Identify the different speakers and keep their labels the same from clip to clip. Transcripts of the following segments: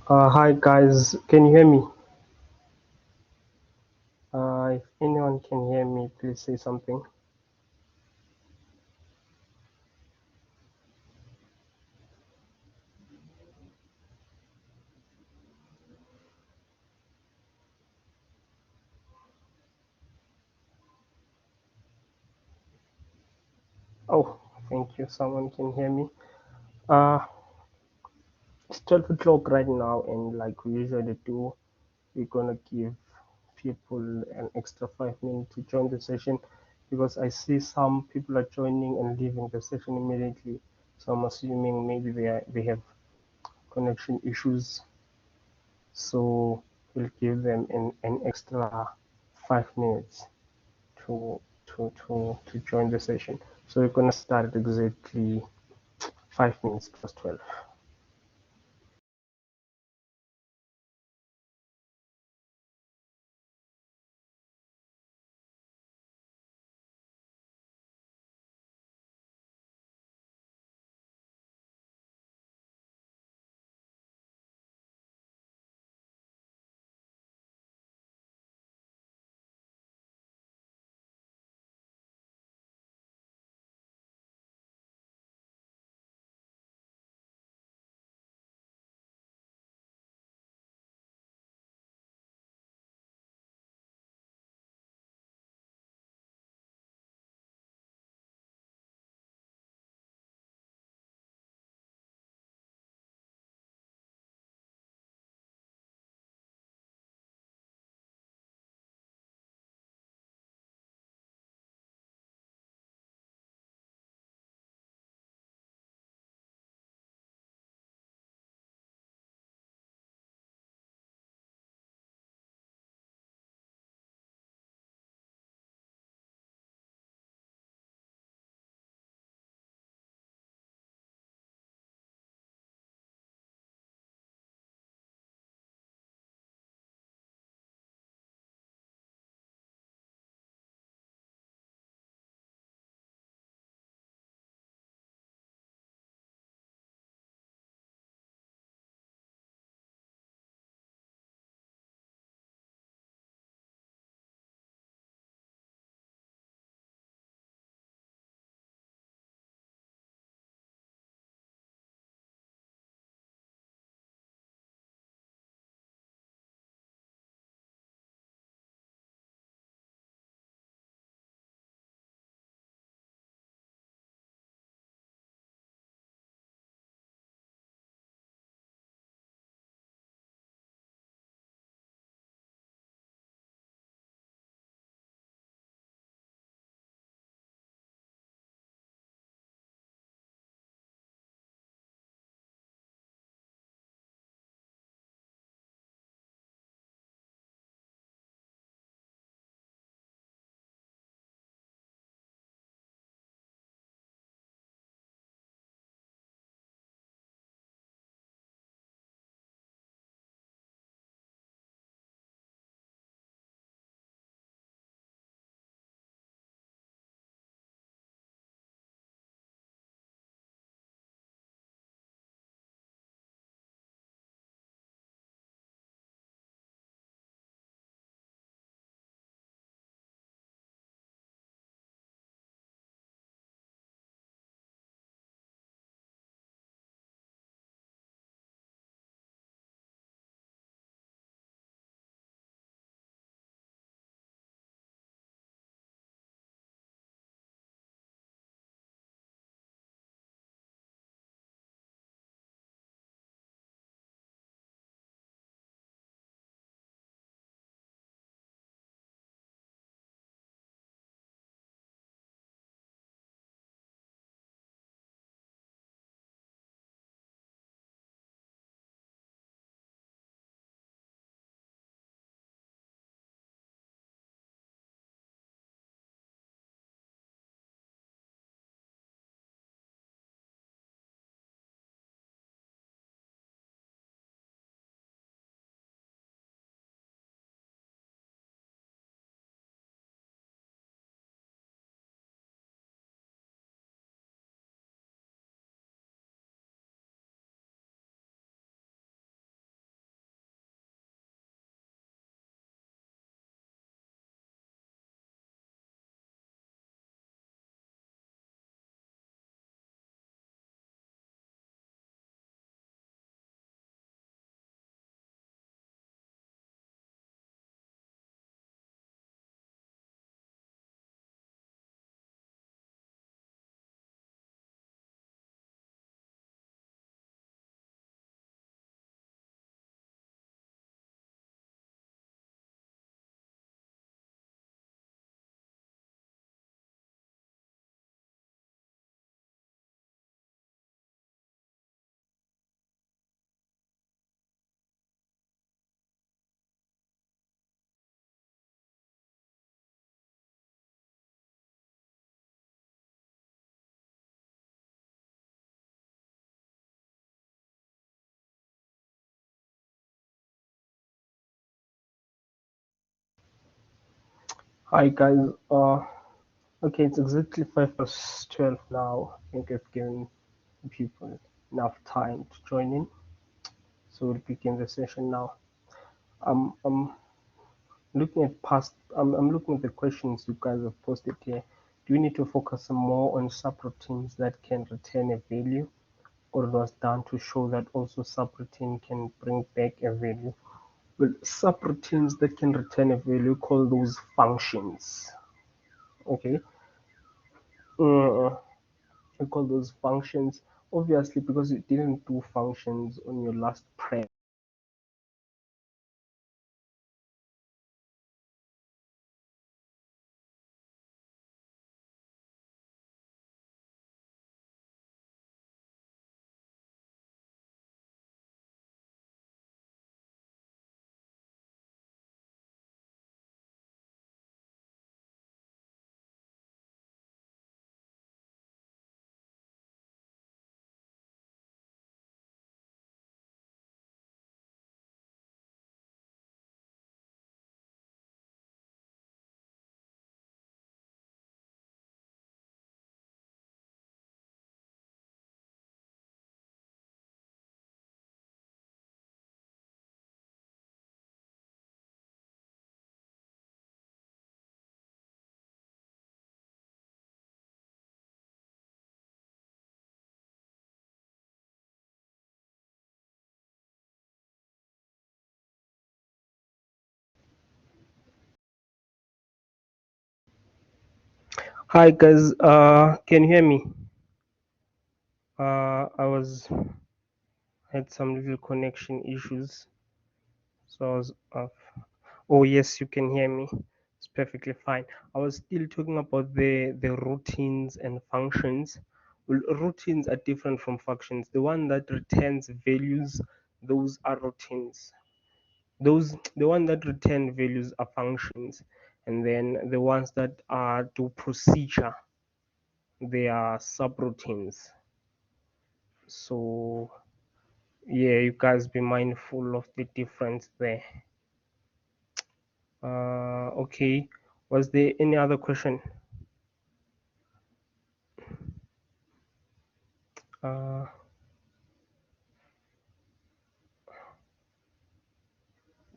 Speaker 1: Hi guys, can you hear me? If anyone can hear me, please say something. Oh, thank you. Someone can hear me. Uh, it's 12 o'clock right now, and like we usually do, we're gonna give people an extra 5 minutes to join the session because I see some people are joining and leaving the session immediately. So I'm assuming maybe they have connection issues. So we'll give them an extra 5 minutes to to join the session. So we're gonna start at exactly 5 minutes past 12. Hi guys. Okay, it's exactly 5 past 12 now. I think I've given people enough time to join in, so we'll begin the session now. I'm looking at past. I'm looking at the questions you guys have posted here. Do we need to focus more on subroutines that can return a value, or it was done to show that also subroutine can bring back a value? Well, subroutines that can return a value, call those functions. Okay. Uh, we call those functions. Obviously, because you didn't do functions on your last prep. Hi guys, can you hear me? I was had some little connection issues, so I was off. Oh yes, you can hear me. It's perfectly fine. I was still talking about the routines and functions. Well, routines are different from functions. The one that returns values, those are routines. Those the one that return values are functions, and then the ones that are do procedure, they are subroutines. So yeah, you guys be mindful of the difference there. Okay, was there any other question? uh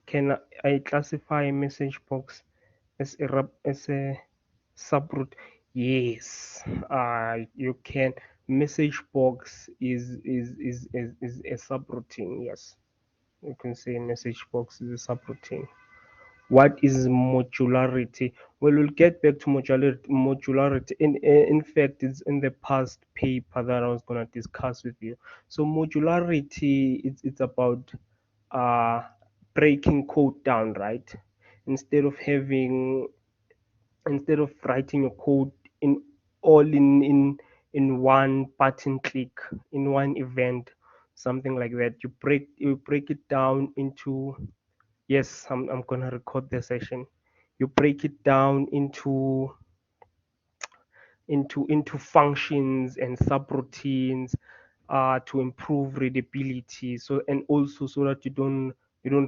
Speaker 1: can I classify a message box as as a subroute? Yes, you can. Message box is a subroutine. Yes, you can say message box is a subroutine. What is modularity? Well, we'll get back to modularity. In fact, it's in the past paper that I was going to discuss with you. So modularity, it's about uh, breaking code down, right? Instead of having instead of writing your code in all in one button click, in one event, something like that, you break it down into. Yes, I'm gonna record the session. You break it down into functions and subroutines to improve readability. So, and also so that you don't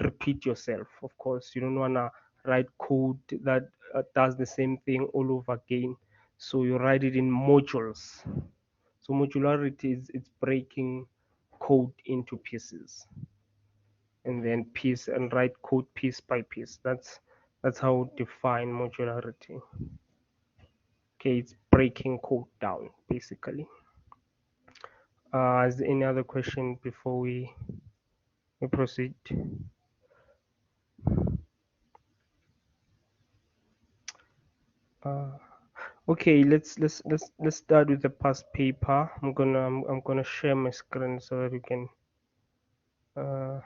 Speaker 1: repeat yourself. Of course, you don't wanna write code that does the same thing all over again. So you write it in modules. So modularity is it's breaking code into pieces, and then piece and write code piece by piece. That's how we define modularity. Okay, it's breaking code down basically. Is there any other question before we proceed? Uh, okay, let's start with the past paper. I'm gonna share my screen so that you can. Uh,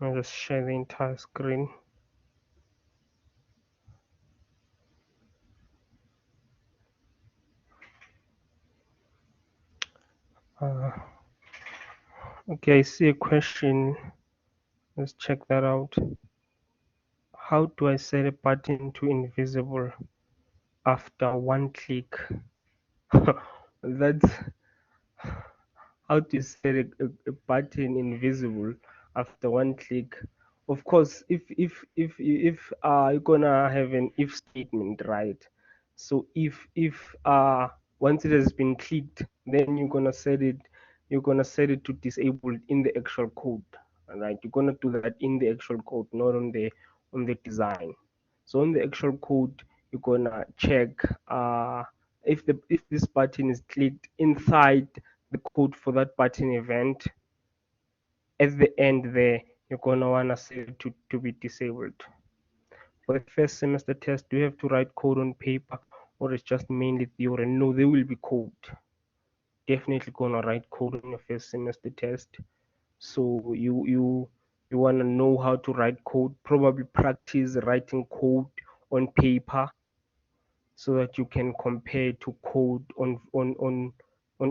Speaker 1: I'll just share the entire screen. Uh, okay, I see a question. Let's check that out. How do I set a button to invisible after one click? That's how to set a button invisible after one click. of course, if you're gonna have an if statement, right? So if once it has been clicked, then you're gonna set it to disable in the actual code, right? You're gonna do that in the actual code, not on the design. So on the actual code, you're gonna check if this button is clicked inside the code for that button event. At the end there, you're gonna wanna set it to be disabled. For the first semester test, do you have to write code on paper or it's just mainly theory? No, there will be code. Definitely gonna write code on your first semester test. So you wanna know how to write code, probably practice writing code on paper so that you can compare to code on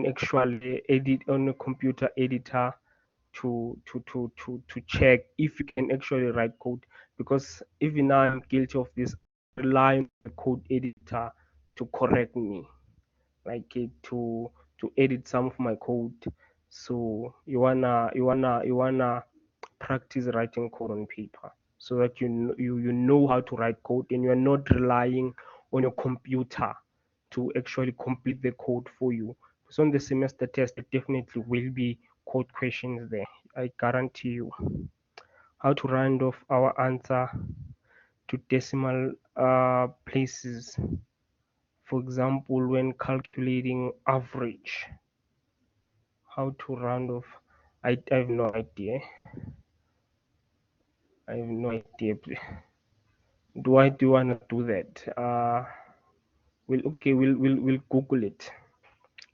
Speaker 1: actual edit on a computer editor to check if you can actually write code, because even now I'm guilty of this. I rely on the code editor to correct me, like to edit some of my code. So you wanna practice writing code on paper so that you know how to write code and you're not relying on your computer to actually complete the code for you. So on the semester test, there definitely will be code questions there. I guarantee you. How to round off our answer to decimal places. For example, when calculating average, how to round off. I have no idea. I have no idea. Do you wanna do that? We'll Google it.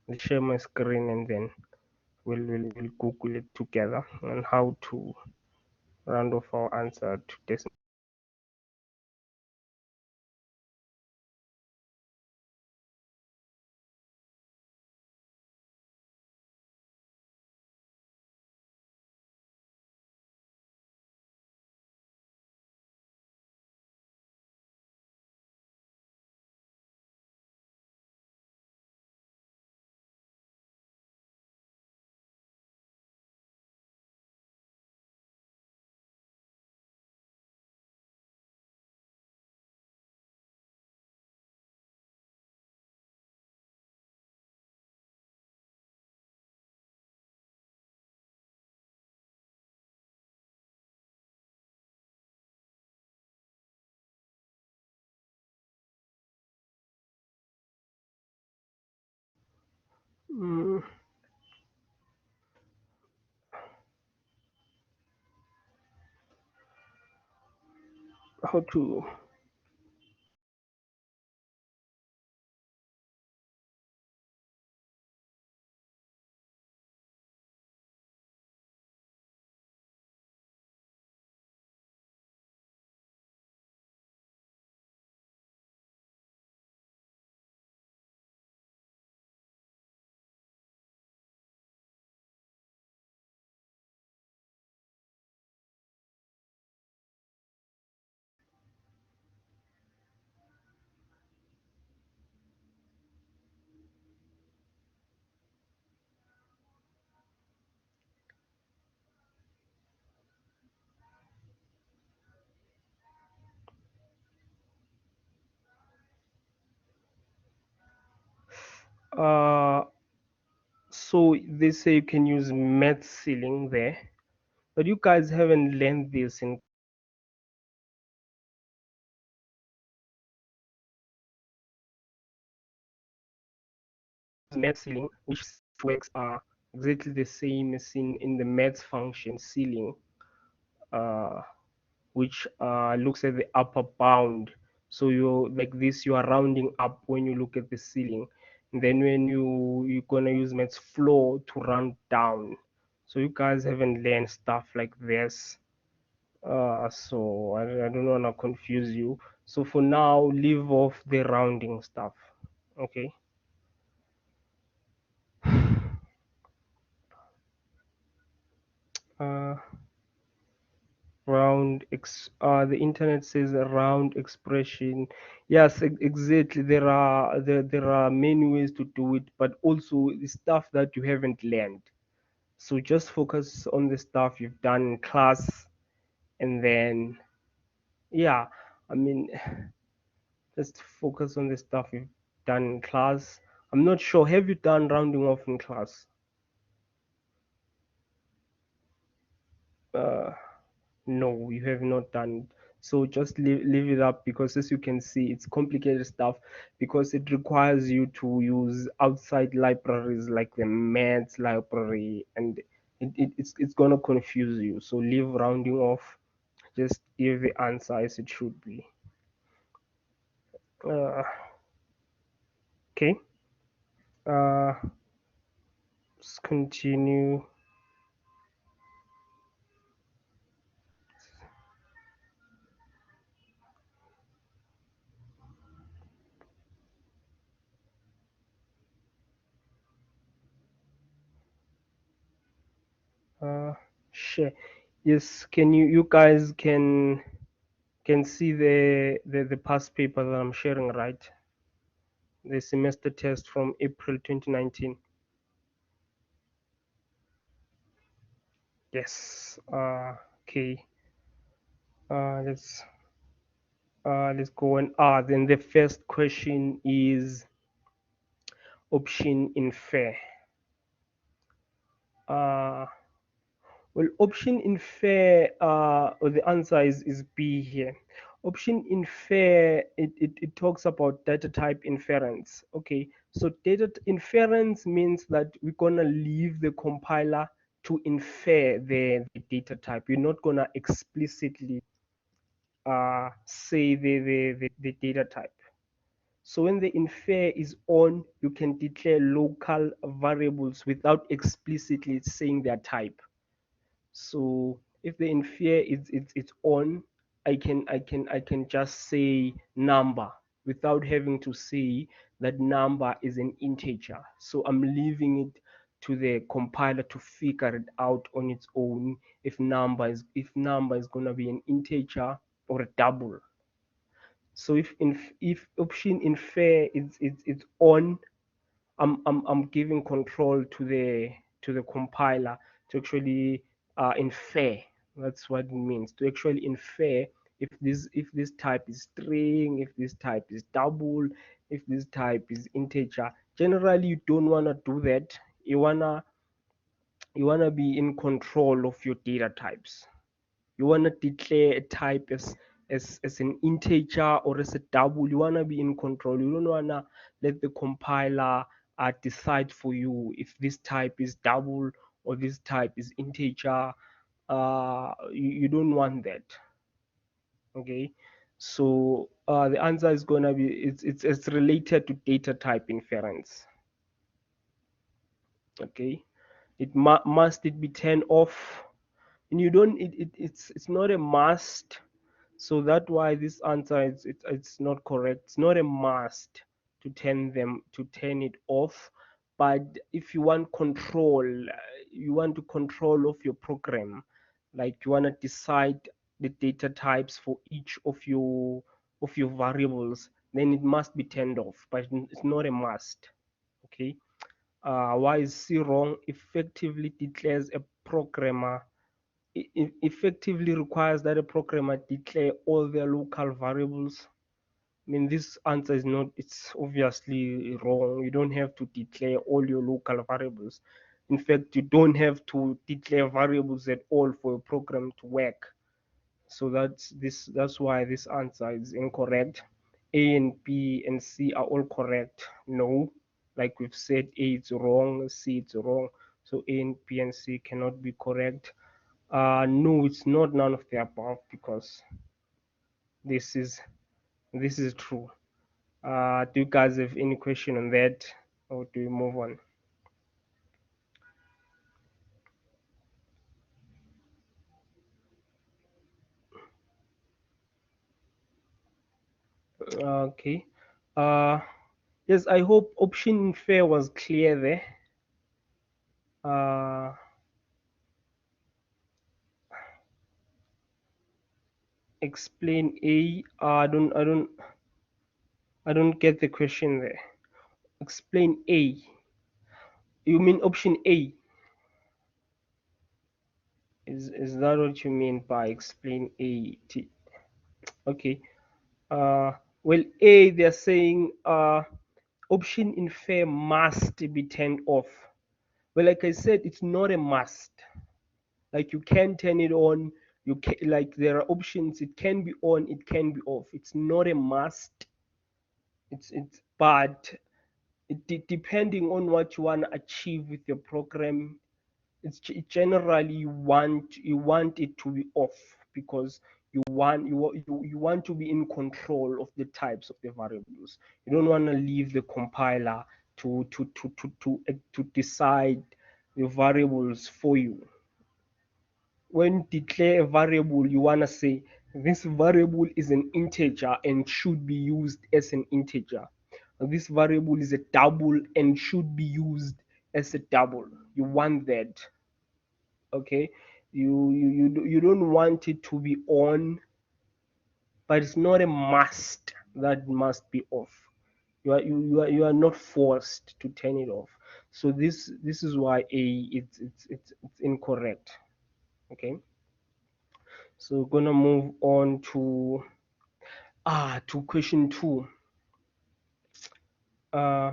Speaker 1: I'll share my screen and then we'll Google it together on how to round off our answer to decimal. Mm, how to uh so they say you can use math ceiling there, but you guys haven't learned this in math ceiling, which works are exactly the same as in the math function ceiling, uh, which looks at the upper bound. So you like this, you are rounding up when you look at the ceiling, and then when you're gonna use maths floor to round down. So you guys haven't learned stuff like this. So I don't wanna confuse you. So for now, leave off the rounding stuff. Okay. Uh, the internet says a round expression. Yes, exactly. There are many ways to do it, but also the stuff that you haven't learned. So just focus on the stuff you've done in class and then yeah, I mean, just focus on the stuff you've done in class. I'm not sure. Have you done rounding off in class? Uh, no, you have not done it. So just leave it up because as you can see, it's complicated stuff because it requires you to use outside libraries like the maths library, and it's gonna confuse you. So leave rounding off. Just give the answer as it should be. Uh, okay. Uh, let's continue. Uh, share. Yes, can you guys can see the past paper that I'm sharing, right? The semester test from April 2019. Yes. Okay. Let's let's go and then the first question is option in fair. Uh Well, option in fair, or the answer is B here. Option in fair, it talks about data type inference. Okay, so inference means that we're gonna leave the compiler to infer the data type. We're not gonna explicitly say the data type. So when the infer is on, you can declare local variables without explicitly saying their type. So if the infer it's on, I can just say number without having to say that number is an integer. So I'm leaving it to the compiler to figure it out on its own if number is gonna be an integer or a double. So if option infer it's on, I'm giving control to the compiler to actually infer. That's what it means, to actually infer if this type is string, if this type is double, if this type is integer. Generally, you don't wanna do that. You wanna be in control of your data types. You want to declare a type as an integer or as a double. You want to be in control. You don't want to let the compiler decide for you if this type is double or this type is integer. You don't want that. Okay. So the answer is gonna be it's related to data type inference. Okay. Must it be turned off? And you don't it's not a must. So that's why this answer it's not correct. It's not a must to turn it off. But if you want control, you want to control of your program, like you want to decide the data types for each of your variables, then it must be turned off. But it's not a must. Okay. Why is C wrong? Effectively declares a programmer effectively requires that a programmer declare all their local variables. I mean, this answer is not, it's obviously wrong. You don't have to declare all your local variables. In fact, you don't have to declare variables at all for a program to work. So that's why this answer is incorrect. A and B and C are all correct. No, like we've said, A is wrong, C is wrong. So A and B and C cannot be correct. No, it's not none of the above because this is this is true. Do you guys have any question on that, or do we move on? Okay. Uh, yes, I hope option fair was clear there. Uh, explain A. I don't get the question there. Explain A. You mean option A? Is that what you mean by explain A T? Okay. Well, A, they're saying option infer must be turned off. Well, like I said, it's not a must. Like you can turn it on. You can, like, there are options. It can be on. It can be off. It's not a must. It's but depending on what you want to achieve with your program, it's generally you want it to be off because you want to be in control of the types of the variables. You don't want to leave the compiler to decide the variables for you. When declare a variable, you want to say this variable is an integer and should be used as an integer. This variable is a double and should be used as a double. You want that. Okay, you don't want it to be on, but it's not a must that must be off. You are not forced to turn it off. So this is why it's incorrect. Okay, so we're gonna move on to question 2. uh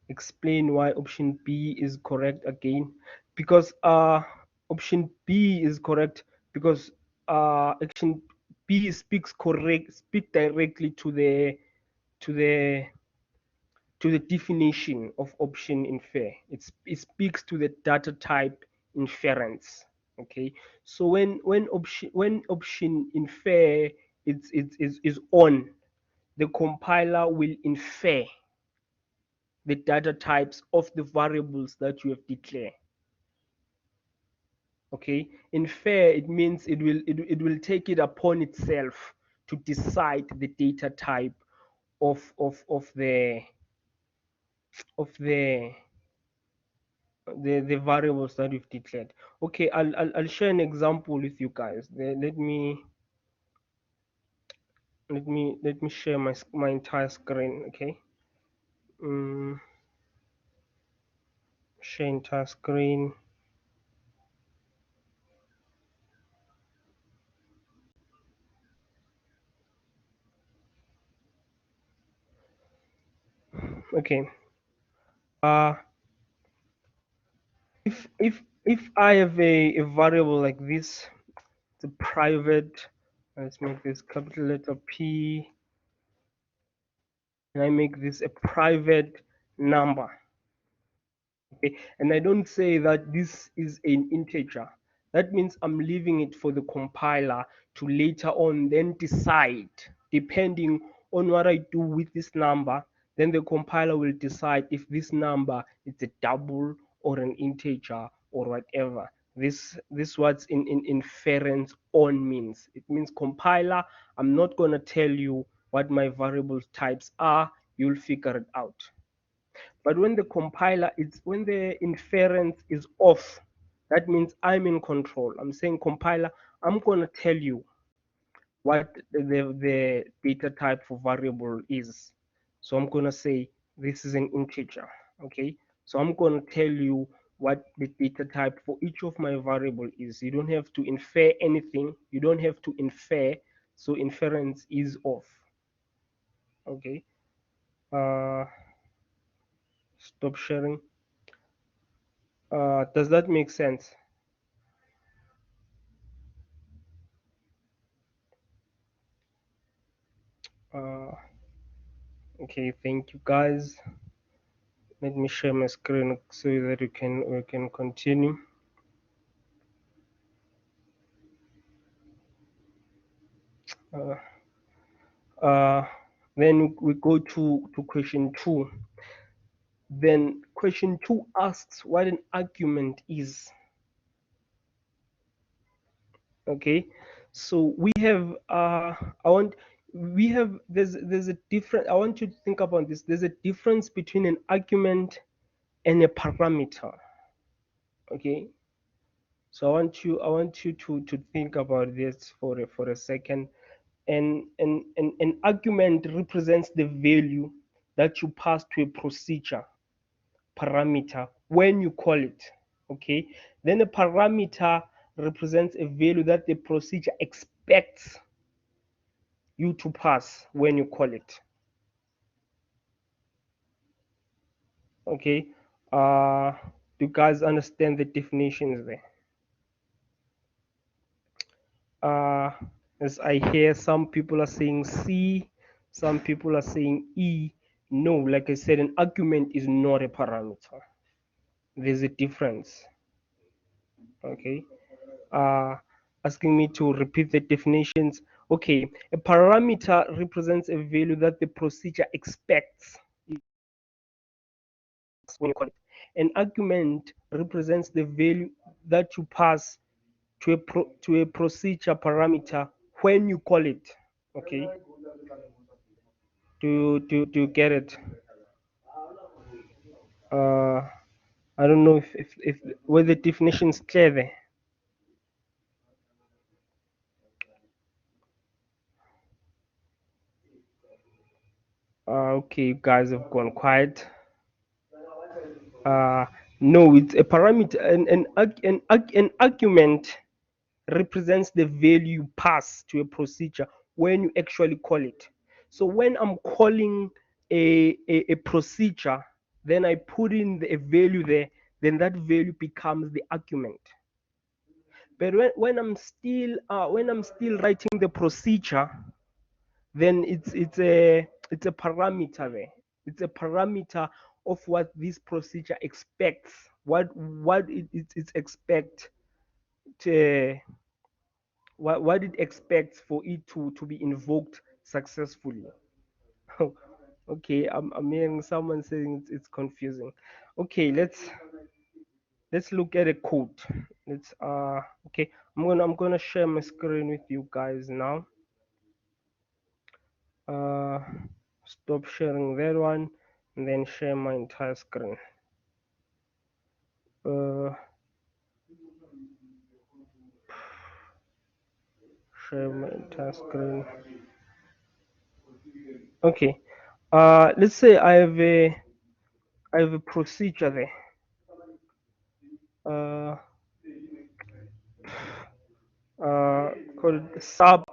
Speaker 1: Explain why option B is correct again. Because option B is correct because option B speak directly to the to the definition of option infer. It speaks to the data type inference. Okay, so when option infer is on, the compiler will infer the data types of the variables that you have declared. Okay, infer, it means it will take it upon itself to decide the data type of the the variables that you've declared. Okay, I'll share an example with you guys. Let me share my entire screen. Okay, um, share entire screen. Okay, uh if I have a variable like this, it's a private. Let's make this capital letter P, and I make this a private number. Okay, and I don't say that this is an integer. That means I'm leaving it for the compiler to later on then decide, depending on what I do with this number. Then the compiler will decide if this number is a double or an integer or whatever. This what's in inference on means. It means compiler, I'm not gonna tell you what my variable types are. You'll figure it out. But when when the inference is off, that means I'm in control. I'm saying, compiler, I'm going to tell you what the data type for variable is. So I'm going to say this is an integer. Okay. So I'm going to tell you what the data type for each of my variable is. You don't have to infer anything. You don't have to infer. So inference is off. Okay. Stop sharing. Does that make sense? Uh, okay, thank you guys. Let me share my screen so that we can continue. Uh, then we go to question 2. Then question 2 asks what an argument is. Okay, so we have there's a different. I want you to think about this. There's a difference between an argument and a parameter. Okay, so I want you to think about this for a second. An argument represents the value that you pass to a procedure parameter when you call it. Okay, then a parameter represents a value that the procedure expects you to pass when you call it. Okay, do you guys understand the definitions there? uh, as I hear some people are saying C, some people are saying E. No, like I said, an argument is not a parameter. There's a difference. Okay. Uh, Asking me to repeat the definitions. Okay, a parameter represents a value that the procedure expects when you call it. An argument represents the value that you pass to a procedure parameter when you call it. Okay, do get it? uh I don't know if were the definitions clear there. Okay, you guys have gone quiet. uh no, it's a parameter. An argument represents the value you pass to a procedure when you actually call it. So when I'm calling a procedure, then I put in a value there, then that value becomes the argument. But when I'm still writing the procedure, then it's a parameter there. It's a parameter of what this procedure expects, what it expect to, what it expects for it to be invoked successfully. Okay, I'm hearing someone saying it's confusing. Okay, let's look at a code. Let's okay, I'm gonna share my screen with you guys now. uh Stop sharing that one and then share my entire screen. uh Share my entire screen. Okay, let's say I have a procedure there. uh Call it sub,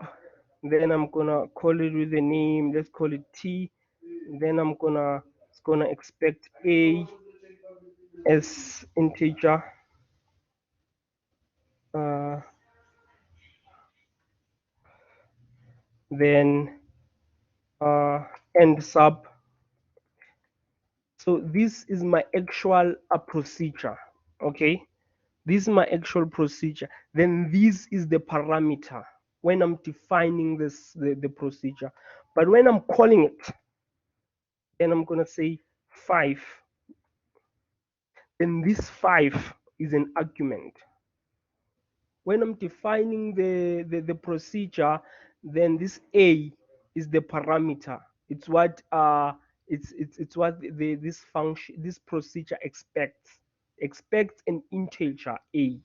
Speaker 1: then I'm gonna call it with a name, let's call it T. Then it's gonna expect A as integer. uh, then end sub. So this is my actual procedure. Okay, this is my actual procedure. Then this is the parameter when I'm defining the procedure. But when I'm calling it, then I'm gonna say 5. Then this 5 is an argument. When I'm defining the procedure, then this A is the parameter. It's what it's what this function, this procedure expects an integer A,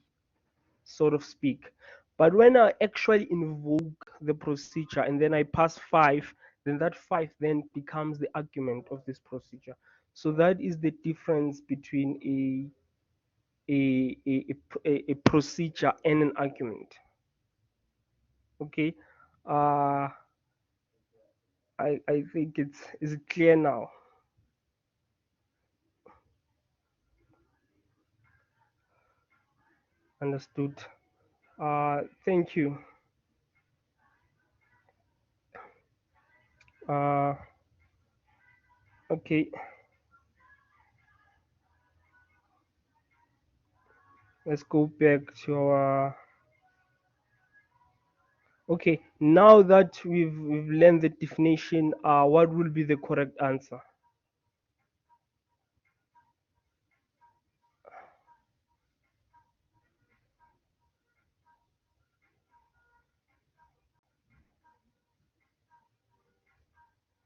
Speaker 1: so to speak. But when I actually invoke the procedure and then I pass 5, then that 5 then becomes the argument of this procedure. So that is the difference between a procedure and an argument. Okay, I think it's clear now. Understood. Thank you. uh okay, let's go back to our. Okay, now that we've learned the definition, what will be the correct answer?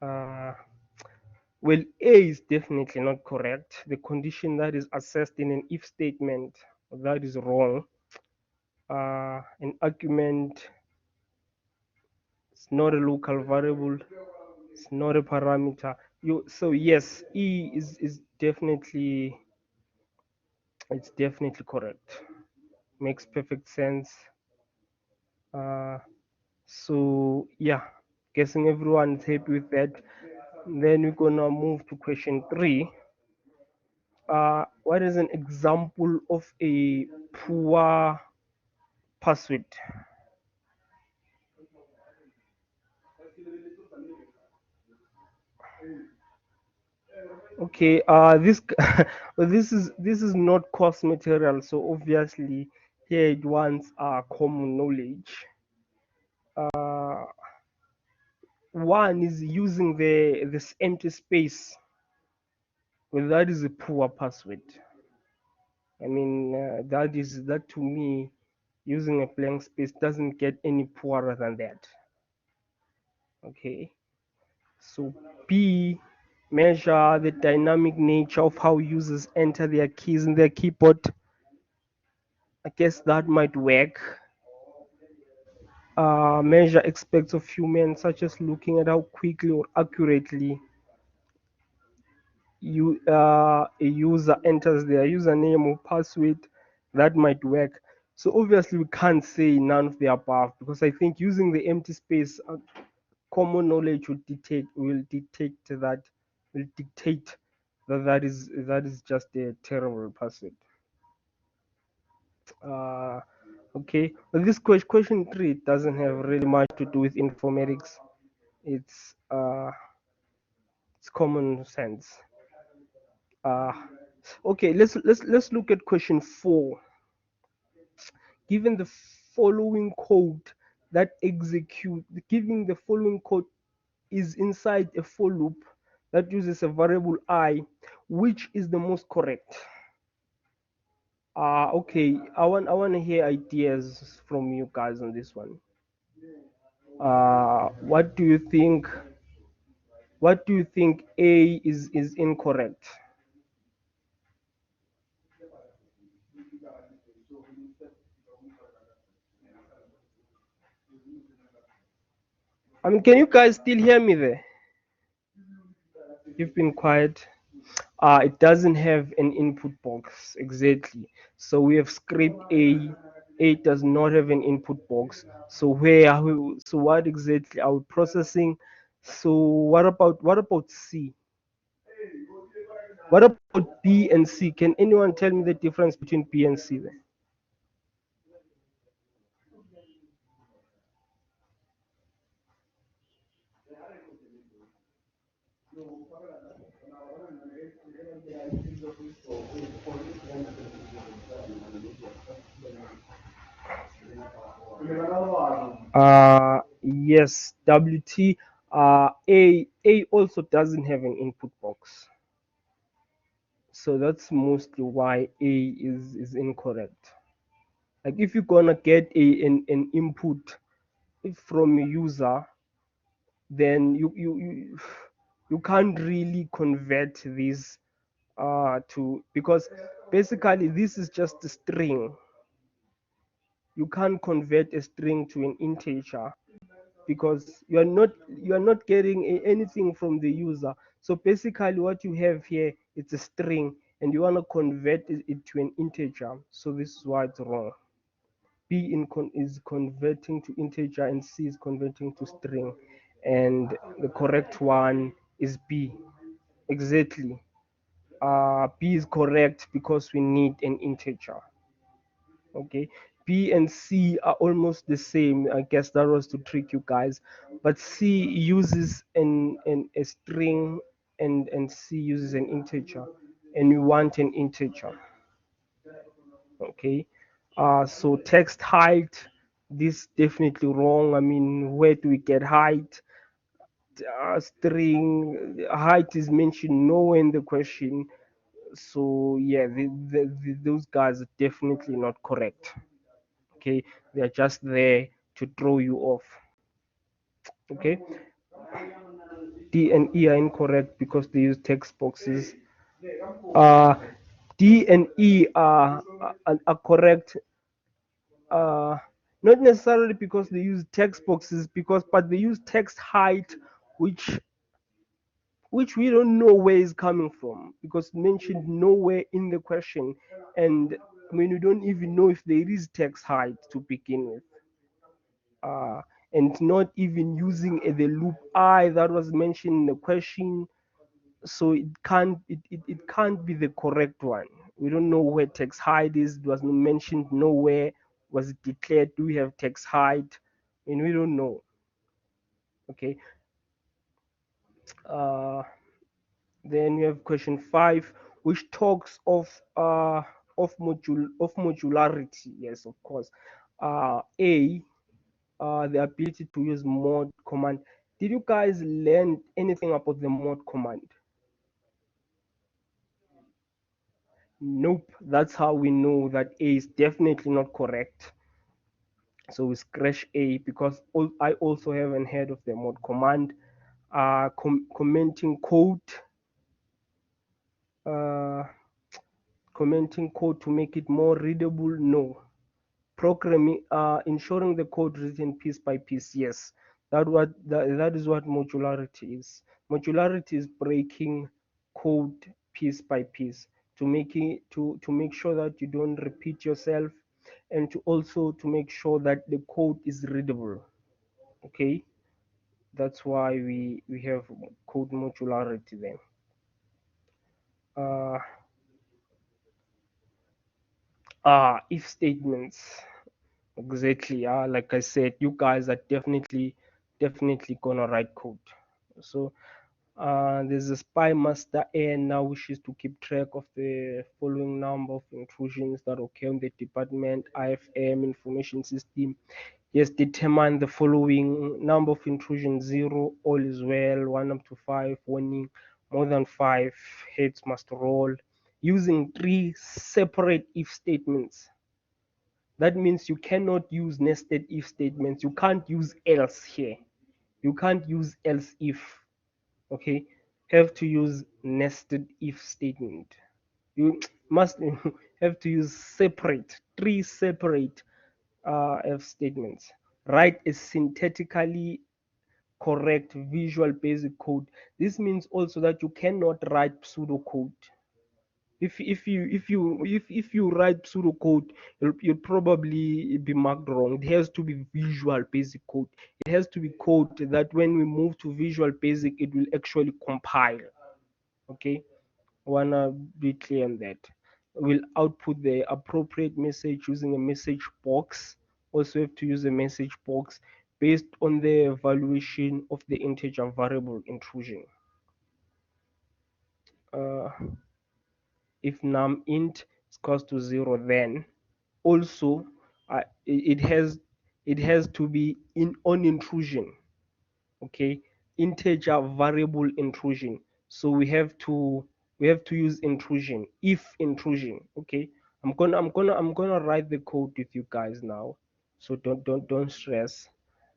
Speaker 1: uh well, A is definitely not correct. The condition that is assessed in an if statement, that is wrong. An argument is not a local variable, it's not a parameter. So yes, E is definitely, it's definitely correct. makes perfect sense. Uh, so yeah, guessing everyone's happy with that. Then we're gonna move to question 3. What is an example of a poor password? Okay, this well, this is not course material, so obviously here it wants common knowledge. Uh, One is using this empty space. Well, that is a poor password. I mean, that to me, using a blank space doesn't get any poorer than that. Okay, so B, measure the dynamic nature of how users enter their keys in their keyboard. I guess that might work. Measure aspects of humans, such as looking at how quickly or accurately a user enters their username or password. That might work. So obviously we can't say none of the above, because I think using the empty space, common knowledge will dictate that is just a terrible password. Uh, okay, well, this question 3 doesn't have really much to do with informatics. It's it's common sense. Uh, okay, let's look at question 4. Given the following code that execute, giving the following code is inside a for loop that uses a variable I, which is the most correct? Okay, I want to hear ideas from you guys on this one. What do you think? What do you think A is incorrect? I mean, can you guys still hear me there? You've been quiet. It doesn't have an input box exactly. So we have script A. A does not have an input box. So where are we? So what exactly are we processing? So what about C? What about B and C? Can anyone tell me the difference between B and C there? Yes, WT. A also doesn't have an input box. So that's mostly why A is incorrect. Like if you're gonna get an input from a user, then you can't really convert this to, because basically this is just a string. You can't convert a string to an integer, because you are not getting anything from the user. So basically what you have here, it's a string, and you want to convert it to an integer. So this is why it's wrong. Is converting to integer, and C is converting to string, and the correct one is B. Exactly. B is correct because we need an integer. Okay, B and C are almost the same. I guess that was to trick you guys, but C uses a string, and C uses an integer, and we want an integer. Okay, so text height, this definitely wrong. I mean, where do we get height? String height is mentioned nowhere in the question. So yeah, those guys are definitely not correct. Okay, they're just there to throw you off. Okay, D and E are incorrect because they use text boxes. uh D and E are correct, uh not necessarily because they use text boxes, but they use text height, which we don't know where is coming from, because mentioned nowhere in the question. And when you don't even know if there is text height to begin with, uh, and not even using the loop I that was mentioned in the question, so it can't be the correct one. We don't know where text height is. It was not mentioned nowhere. Was it declared? Do we have text height? And we don't know. Okay. Uh, then we have question 5, which talks of modularity. Yes, of course. A, the ability to use mod command. Did you guys learn anything about the mod command? Nope. That's how we know that A is definitely not correct. So we scratch A because I also haven't heard of the mod command. Commenting code, uh, commenting code to make it more readable. No. Programming, ensuring the code written piece by piece. Yes, that is what modularity is. Modularity is breaking code piece by piece to make sure that you don't repeat yourself, and to also to make sure that the code is readable. Okay, that's why we have code modularity then. uh, if statements. Exactly. Like I said, you guys are definitely gonna write code. So there's a spy master N now wishes to keep track of the following number of intrusions that occur in the department IFM information system. Yes, determine the following number of intrusions: 0, all is well; 1 up to 5, warning; more than 5, heads must roll. Using 3 separate if statements. That means you cannot use nested if statements. You can't use else here. You can't use else if. Okay, have to use nested if statement. You must have to use separate, 3 separate if statements. Write a synthetically correct visual basic code. This means also that you cannot write pseudocode. If you write pseudocode, you'll probably be marked wrong. It has to be visual basic code. It has to be code that when we move to visual basic, it will actually compile. Okay, I wanna be clear on that. We'll output the appropriate message using a message box. Also have to use a message box based on the evaluation of the integer variable intrusion. Uh, if num int is equals to 0, then also it has to be in on intrusion. Okay, integer variable intrusion. So we have to use intrusion, if intrusion. Okay, I'm gonna write the code with you guys now, so don't stress.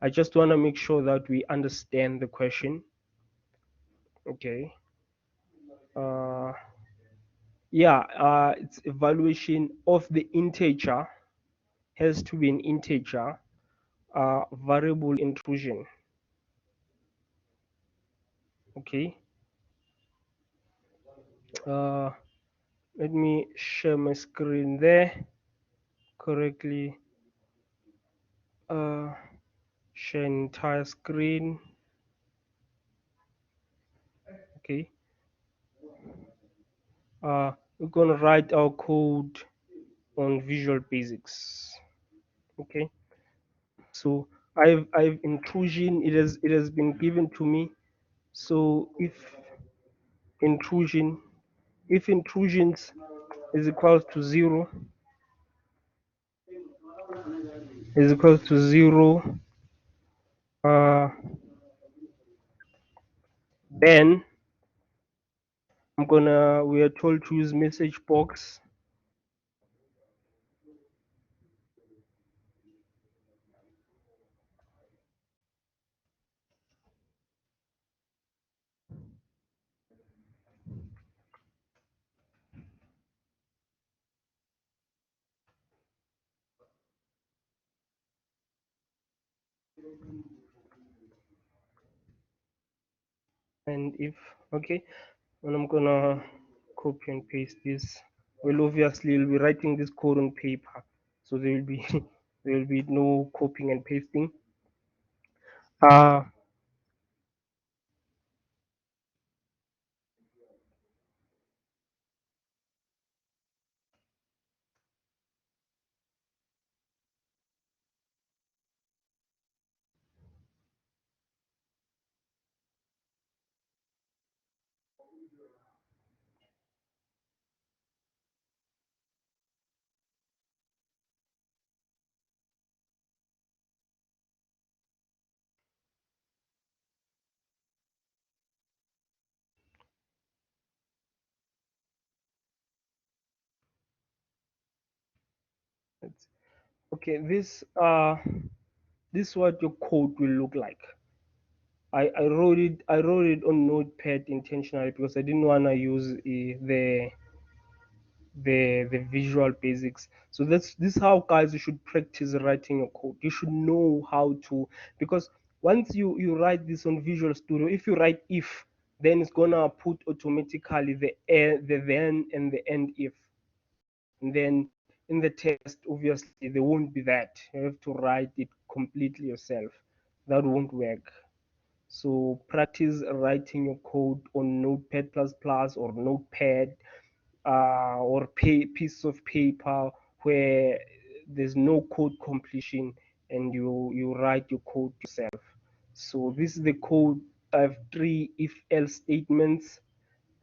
Speaker 1: I just want to make sure that we understand the question. Okay. uh yeah, it's evaluation of the integer, has to be an integer variable intrusion. Okay. uh Let me share my screen there correctly. uh Share entire screen. Okay. We're gonna write our code on Visual Basics. Okay. So I've intrusion, it has been given to me. So intrusion if intrusions is equal to 0, is equal to 0, uh then we are told to use message box. And if, okay, and I'm gonna copy and paste this. Well, obviously, you'll be writing this code on paper, so there will be there will be no copying and pasting. Uh, okay, this is what your code will look like. I wrote it on Notepad intentionally because I didn't want to use the visual basics. So this is how, guys, you should practice writing your code. You should know how to, because once you write this on Visual Studio, if you write if, then it's gonna put automatically the then and the end if, and then in the test obviously there won't be that. You have to write it completely yourself. That won't work. So practice writing your code on Notepad++ or Notepad, or piece of paper where there's no code completion, and you write your code yourself. So this is the code. I have three if else statements,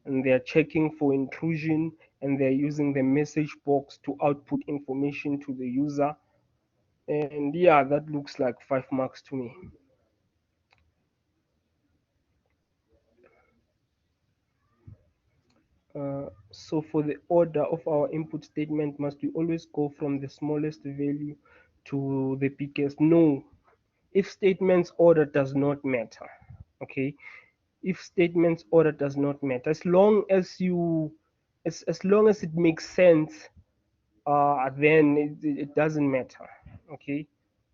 Speaker 1: and they're checking for intrusion, and they're using the message box to output information to the user. And yeah, that looks like 5 marks to me. So for the order of our input statement, must we always go from the smallest value to the biggest? No. If statements order does not matter. Okay. If statements order does not matter, as long as as long as it makes sense, then it doesn't matter. Okay.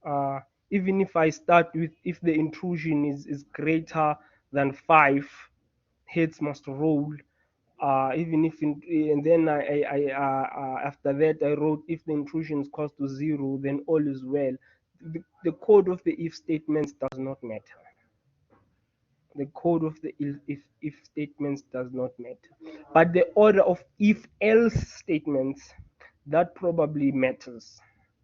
Speaker 1: Uh, Even if I start with, if the intrusion is greater than 5, heads must roll. Even if and then after that I wrote, if the intrusion is equals to 0, then all is well. The code of the if statements does not matter. The code of the if statements does not matter, but the order of if else statements, that probably matters.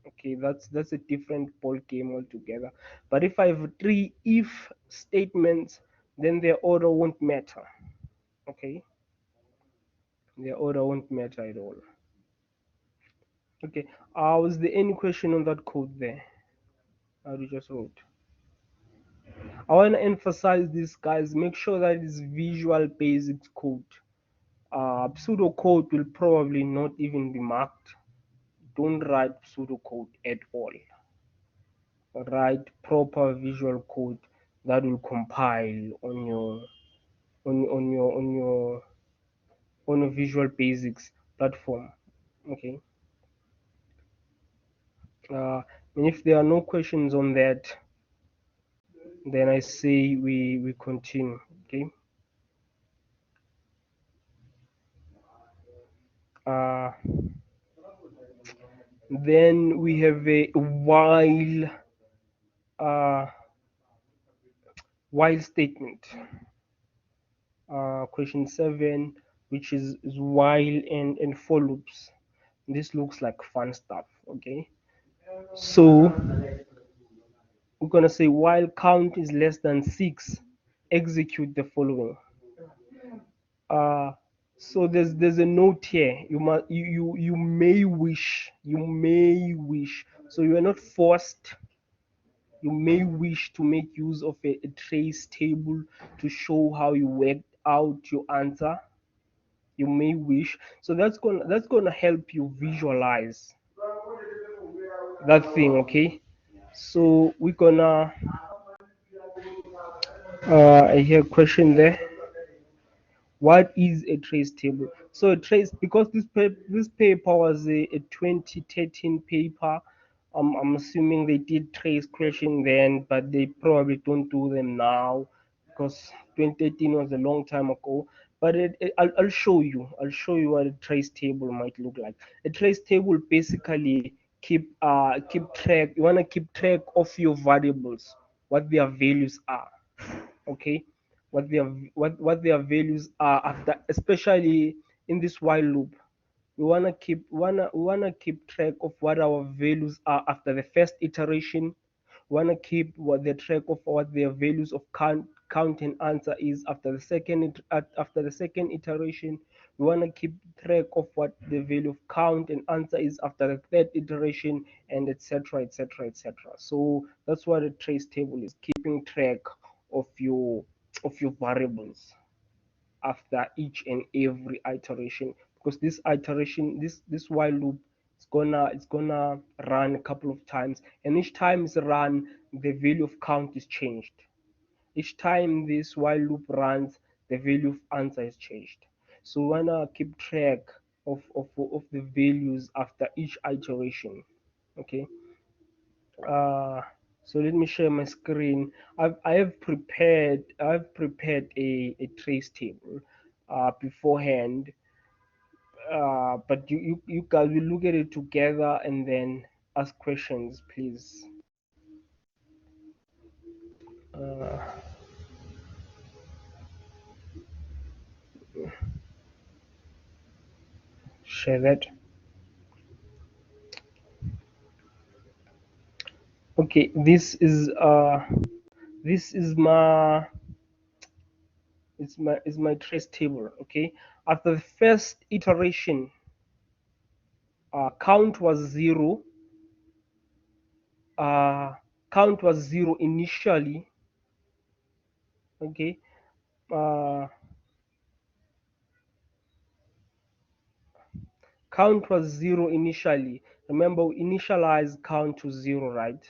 Speaker 1: Okay, that's a different ball game altogether. But if I have three if statements, then their order won't matter. Okay, their order won't matter at all. Okay, was there any question on that code there? How you just wrote? I want to emphasize this, guys. Make sure that it's Visual Basic code. Pseudocode will probably not even be marked. Don't write pseudocode at all. Write proper visual code that will compile on your on your Visual Basics platform. Okay. And if there are no questions on that, then I say we continue. Okay. Uh, then we have a uh, while statement. Question 7, which is while and for loops. This looks like fun stuff. Okay. So we're gonna say while count is less than 6, execute the following. Uh, so there's a note here. You may wish. You may wish. So you are not forced. You may wish to make use of a trace table to show how you worked out your answer. You may wish. So that's gonna help you visualize that thing. Okay. So we're gonna I hear a question there. What is a trace table? So a trace, because this paper was a 2013 paper. I'm assuming they did trace question then, but they probably don't do them now. because 2013 was a long time ago. But I'll show you. I'll show you what a trace table might look like. A trace table basically keep track. You want to keep track of your variables, what their values are. Okay, what their values are after, especially in this while loop. We wanna keep track of what our values are after the first iteration. We wanna keep what the track of what their values of count and answer is after the second iteration. We wanna keep track of what the value of count and answer is after the third iteration, and etc. etc. etc. So that's what a trace table is, keeping track of your variables after each and every iteration, because this iteration, this while loop, it's gonna run a couple of times, and each time it's run, the value of count is changed. Each time this while loop runs, the value of answer is changed. So we wanna keep track of the values after each iteration. Okay. uh so let me share my screen. I've prepared a trace table beforehand, but you guys will look at it together and then ask questions, please. uh, Share that. Okay, this is my trace table. Okay, after the first iteration, count was zero. uh Count was zero initially. Okay. uh Count was zero initially. Remember, we initialize count to zero, right?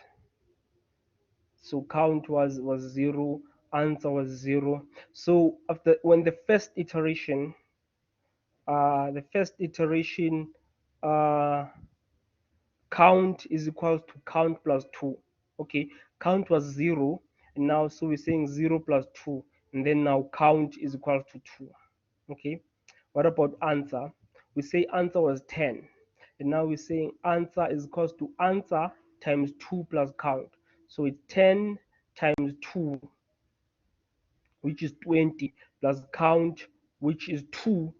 Speaker 1: So count was zero, answer was zero. So after, when the first iteration, uh count is equal to count plus 2. Okay, count was 0, and now so we're saying 0 plus 2, and then now count is equal to 2. Okay, what about answer? We say answer was 10, and now we're saying answer is equal to answer times 2 plus count. So it's 10 times 2, which is 20, plus count, which is 2.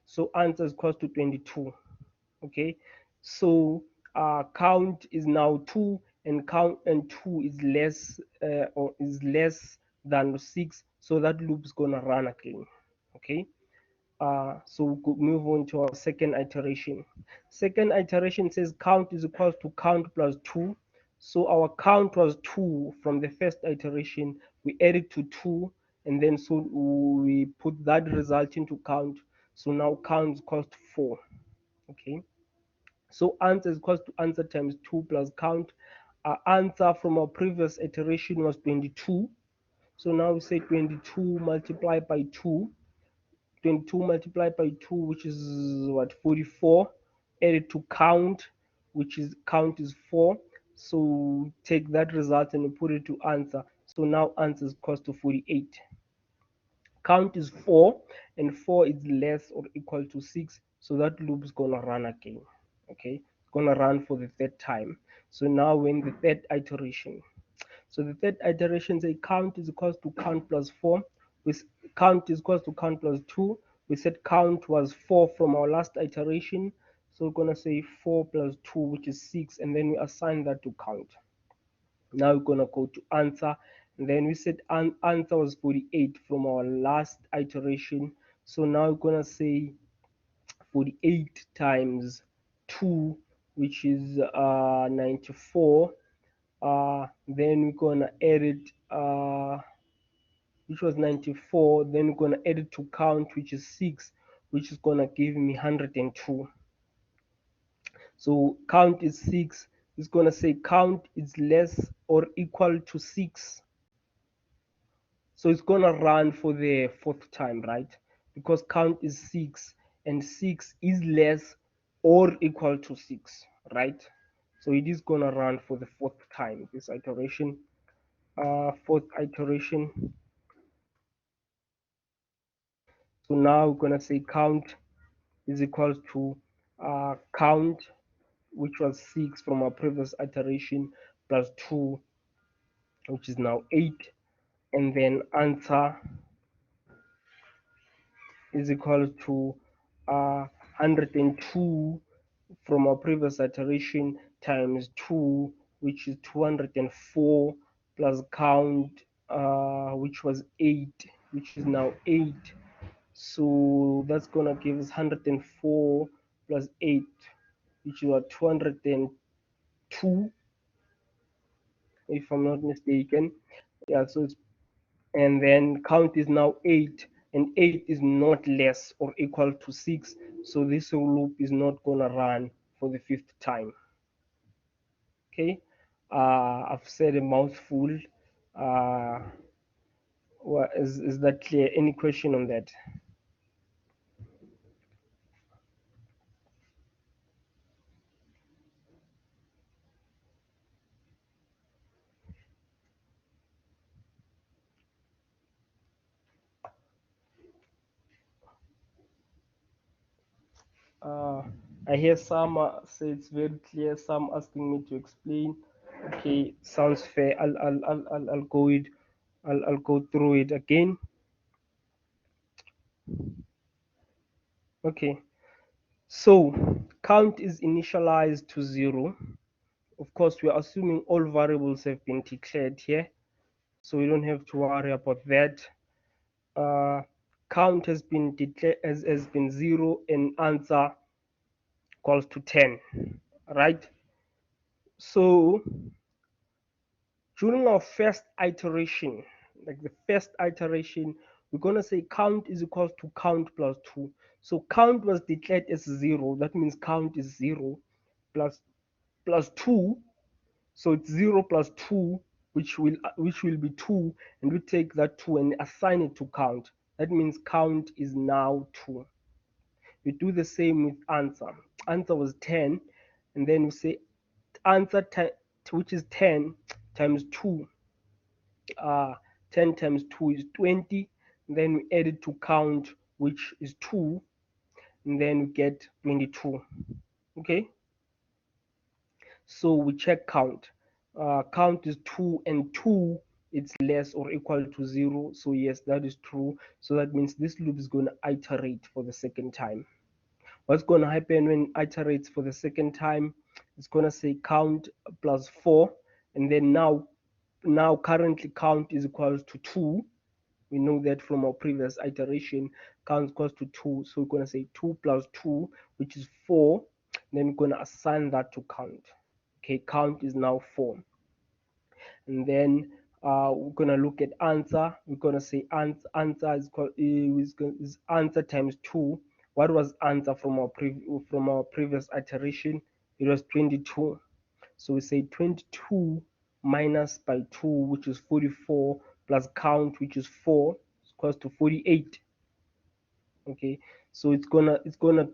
Speaker 1: So answer is equal to 22. Okay, so count is now 2, and count and 2 is less, or is less than 6, so that loop is going to run again. Okay. So we could move on to our second iteration. Second iteration says count is equal to count plus 2. So our count was 2 from the first iteration. We added to 2, and then so we put that result into count. So now count is equal to 4. Okay. So answer is equal to answer times 2 plus count. Our answer from our previous iteration was 22. So now we say 22 multiplied by 2. 22 multiplied by 2, which is what, 44. Added to count, which is count is 4. So take that result and put it to answer. So now answer is equal to 48. Count is 4, and 4 is less or equal to 6. So that loop is going to run again. Okay, it's going to run for the third time. So now we're in the third iteration. So the third iteration say count is equal to count plus 4. With count is equal to count plus 2. We said count was 4 from our last iteration. So we're going to say 4 plus 2, which is 6. And then we assign that to count. Now we're going to go to answer. And then we said answer was 48 from our last iteration. So now we're going to say 48 times 2, which is 94. Then we're going to add it, which was 94. Then we're going to add it to count, which is 6, which is going to give me 102. So count is 6. It's going to say count is less or equal to 6. So it's going to run for the fourth time, right? Because count is 6, and 6 is less or equal to 6, right? So it is going to run for the fourth time, this iteration. Fourth iteration. So now we're gonna say count is equals to count, which was 6 from our previous iteration, plus 2, which is now 8, and then answer is equal to 102 from our previous iteration times 2, which is 204, plus count, which was 8, which is now 8. So that's gonna give us 104 plus 8, which is 202, if I'm not mistaken. Yeah, so it's, and then count is now 8, and 8 is not less or equal to 6. So this loop is not gonna run for the 5th time. Okay, I've said a mouthful. Is that clear? Any question on that? Uh, I hear some say it's very clear. Some asking me to explain. Okay, sounds fair. I'll go it. I'll go through it again. Okay. So count is initialized to 0. Of course, we are assuming all variables have been declared here, so we don't have to worry about that. Uh, count has been declared has been 0, and answer equals to 10. Right? So during our first iteration, like the first iteration, we're gonna say count is equals to count plus 2. So count was declared as 0. That means count is 0 plus 2. So it's 0 plus 2, which will be 2, and we take that 2 and assign it to count. That means count is now 2. We do the same with answer. Answer was 10, and then we say answer, which is 10 times 2. uh, 10 times 2 is 20. Then we add it to count, which is 2, and then we get 22. Okay, so we check count. Count is 2, and 2 it's less or equal to 0. So yes, that is true. So that means this loop is going to iterate for the second time. What's going to happen when it iterates for the second time? It's going to say count plus 4, and then now currently count is equals to 2. We know that from our previous iteration, count equals to 2. So we're going to say 2 plus 2, which is 4. Then we're going to assign that to count. Okay, count is now 4. And then we're going to look at answer. We're going to say answer is answer times 2. What was answer from our previous iteration? It was 22. So we say 22 minus by 2, which is 44, plus count, which is 4, is equals to 48. Okay, so it's gonna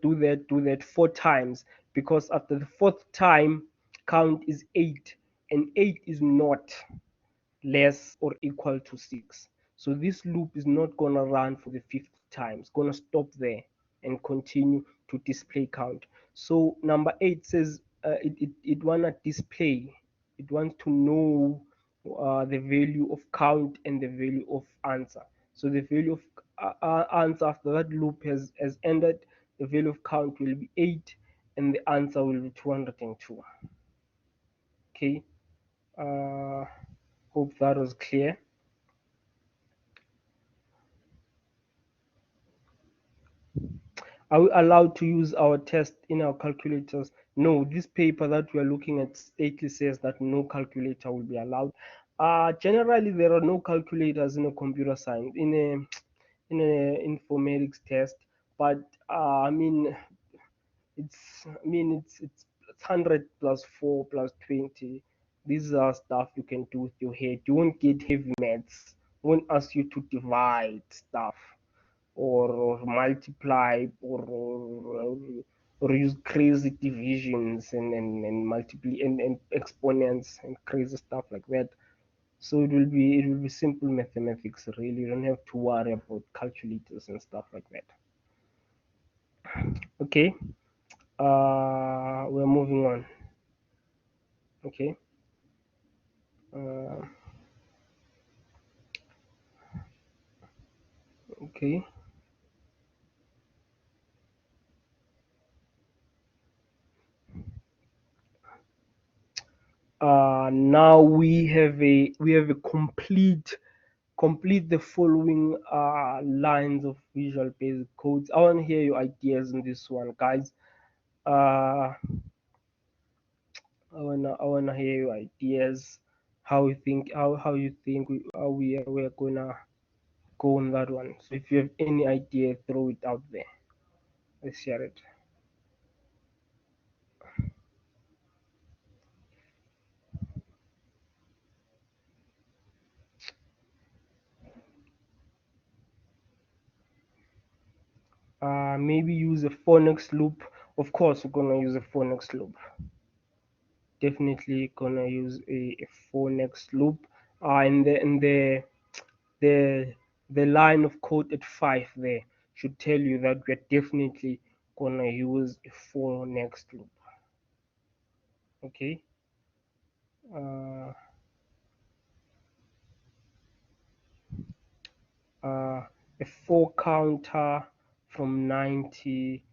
Speaker 1: do that 4 times, because after the 4th time, count is 8, and 8 is not less or equal to 6. So this loop is not going to run for the 5th time. It's going to stop there and continue to display count. So number 8 says it want to display, it wants to know the value of count and the value of answer. So the value of answer after that loop has ended, the value of count will be 8, and the answer will be 202. Okay, uh, hope that was clear. Are we allowed to use our test in our calculators? No, this paper that we are looking at stately says that no calculator will be allowed. Generally, there are no calculators in a computer science, in a informatics test. But it's 100 plus 4 plus 20. These are stuff you can do with your head. You won't get heavy maths. Won't ask you to divide stuff, or multiply, or use crazy divisions and multiply and exponents and crazy stuff like that. So it will be simple mathematics really. You don't have to worry about calculators and stuff like that. Okay. We're moving on. Okay. Uh, okay. Now we have a complete the following lines of Visual Basic codes. I want to hear your ideas in this one, guys. Uh, I wanna hear your ideas. How you think we're gonna go on that one. So if you have any idea, throw it out there. Let's share it. Maybe use a for next loop. Of course, we're gonna use a for next loop. Definitely gonna use a for next loop. And the the line of code at 5 there should tell you that we're definitely gonna use a for next loop. Okay. Uh, uh, a for counter from 90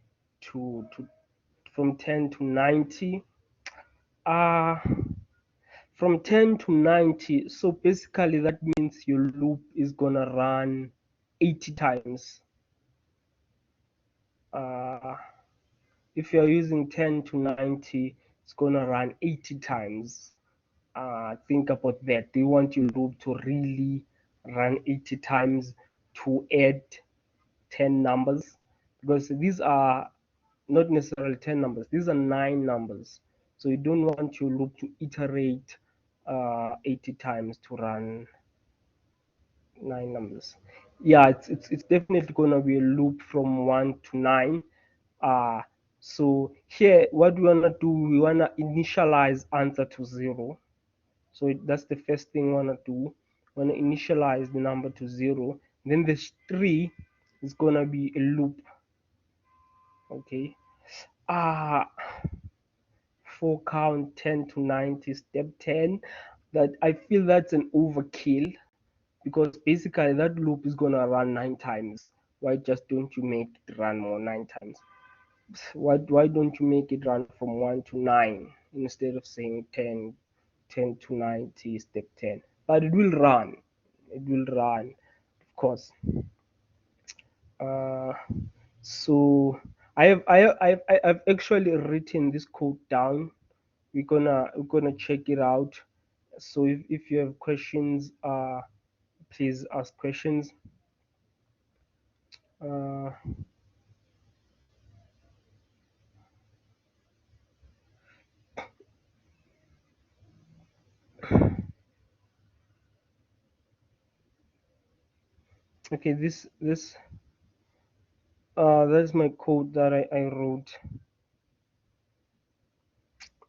Speaker 1: to from 10 to 90. Uh, from 10 to 90. So basically that means your loop is gonna run 80 times. Uh, if you're using 10 to 90, it's gonna run 80 times. Think about that. Do you want your loop to really run 80 times to add 10 numbers? Because these are not necessarily 10 numbers, these are 9 numbers. So you don't want your loop to iterate 80 times to run 9 numbers. Yeah, it's definitely going to be a loop from 1 to 9. Uh, so here, what we want to do, we want to initialize answer to 0. So that's the first thing we want to do. We want to initialize the number to 0. Then this 3 is going to be a loop. Okay. Uh, for count 10 to 90, step 10. That I feel that's an overkill, because basically that loop is gonna run 9 times. Why just don't you make it run more 9 times? Why don't you make it run from 1 to 9 instead of saying 10 to 90 step 10? But it will run. It will run, of course. Uh, so I've actually written this code down. We're gonna check it out. So if you have questions, please ask questions. Uh, okay, this that's my code that I wrote,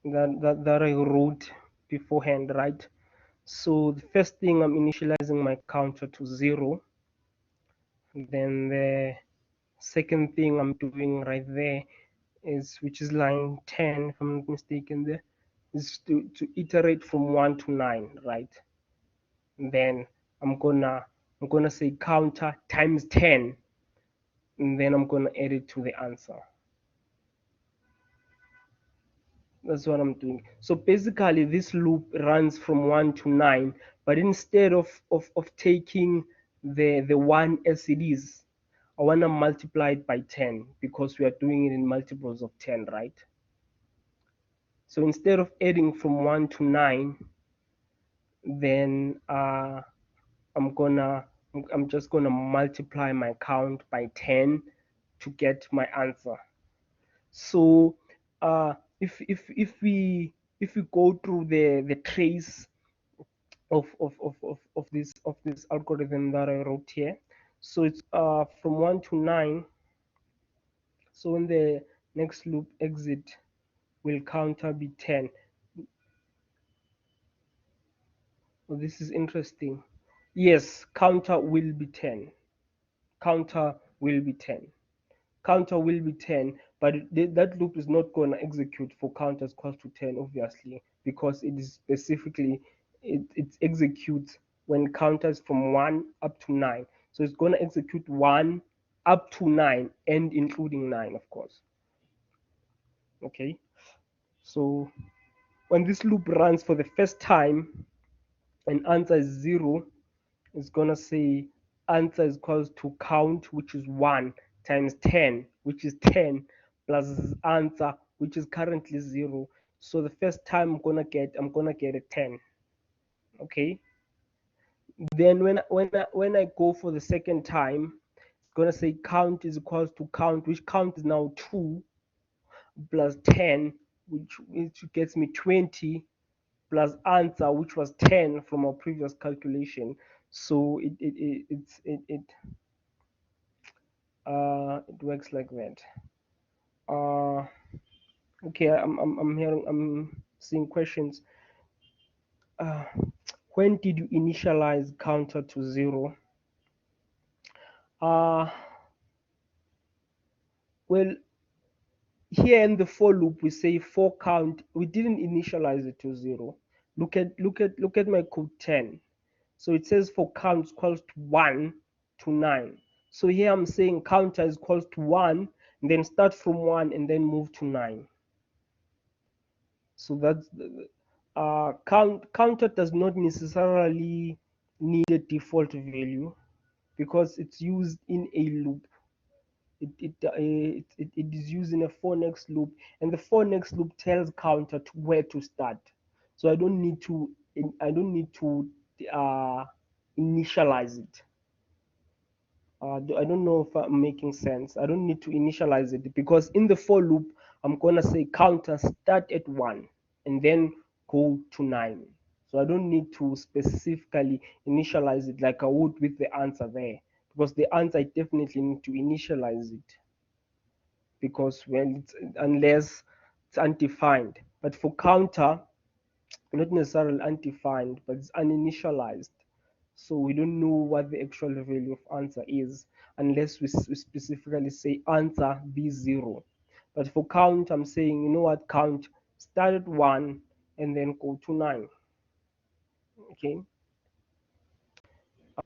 Speaker 1: that I wrote beforehand, right? So the first thing, I'm initializing my counter to 0. Then the second thing I'm doing right there is, which is line 10 if I'm not mistaken, there is to iterate from 1 to 9, right? And then I'm gonna say counter times 10, and then I'm gonna add it to the answer. That's what I'm doing. So basically this loop runs from 1 to 9, but instead of taking the 1 as it is, I want to multiply it by 10, because we are doing it in multiples of 10, right? So instead of adding from 1 to 9, then I'm just gonna multiply my count by 10 to get my answer. So if we go through the trace of this algorithm that I wrote here, so it's from 1 to 9. So when the next loop exit, will counter be 10. Oh, this is interesting. Yes, counter will be 10. Counter will be 10. Counter will be 10, but that loop is not going to execute for counter is equals to 10, obviously, because it is specifically, it executes when counter is from 1 up to 9. So it's going to execute 1 up to 9 and including 9, of course. Okay, so when this loop runs for the first time and answer is 0, it's gonna say answer is equals to count, which is 1 times 10, which is 10, plus answer, which is currently 0. So the first time I'm gonna get a 10. Okay. Then when I go for the second time, it's gonna say count is equals to count, which count is now 2 plus 10, which gets me 20, plus answer, which was 10 from our previous calculation. So it works like that. Uh, okay, I'm seeing questions. Uh, when did you initialize counter to 0? Uh, well, here in the for loop we say for count. We didn't initialize it to 0. Look at my code 10. So it says for count is equals to 1 to 9. So here I'm saying counter is equals to 1, and then start from 1 and then move to 9. So that's counter does not necessarily need a default value because it's used in a loop. It is used in a for next loop, and the for next loop tells counter to where to start. So I don't need to uh, initialize it. I don't know if I'm making sense. I don't need to initialize it because in the for loop, I'm gonna say counter start at 1 and then go to 9. So I don't need to specifically initialize it like I would with the answer there, because the answer I definitely need to initialize it because unless it's undefined. But for counter, not necessarily undefined, but it's uninitialized. So we don't know what the actual value of answer is unless we specifically say answer be 0. But for count, I'm saying, you know what, count start at 1 and then go to 9. Okay.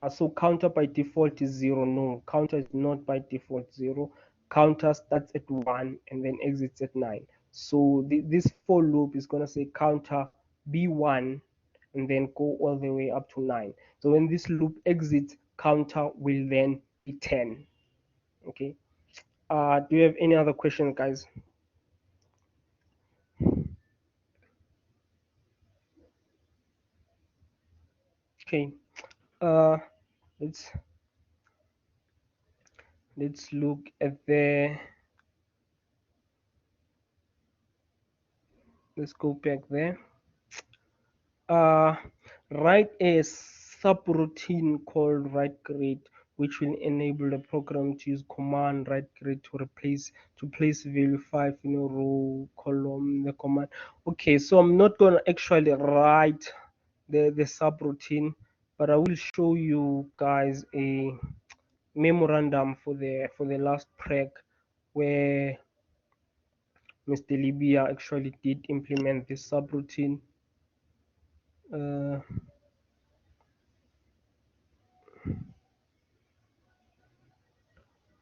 Speaker 1: So counter by default is 0. No, counter is not by default 0. Counter starts at 1 and then exits at 9. So this for loop is going to say counter B1 and then go all the way up to 9. So when this loop exits, counter will then be 10. Okay. Do you have any other questions, guys? Okay. Uh, let's look at the. Let's go back there. Write a subroutine called write_grade, which will enable the program to use command write_grade to place value 5 in a row column the command. Okay, so I'm not going to actually write the subroutine, but I will show you guys a memorandum for the last preg where Mr. Libya actually did implement this subroutine.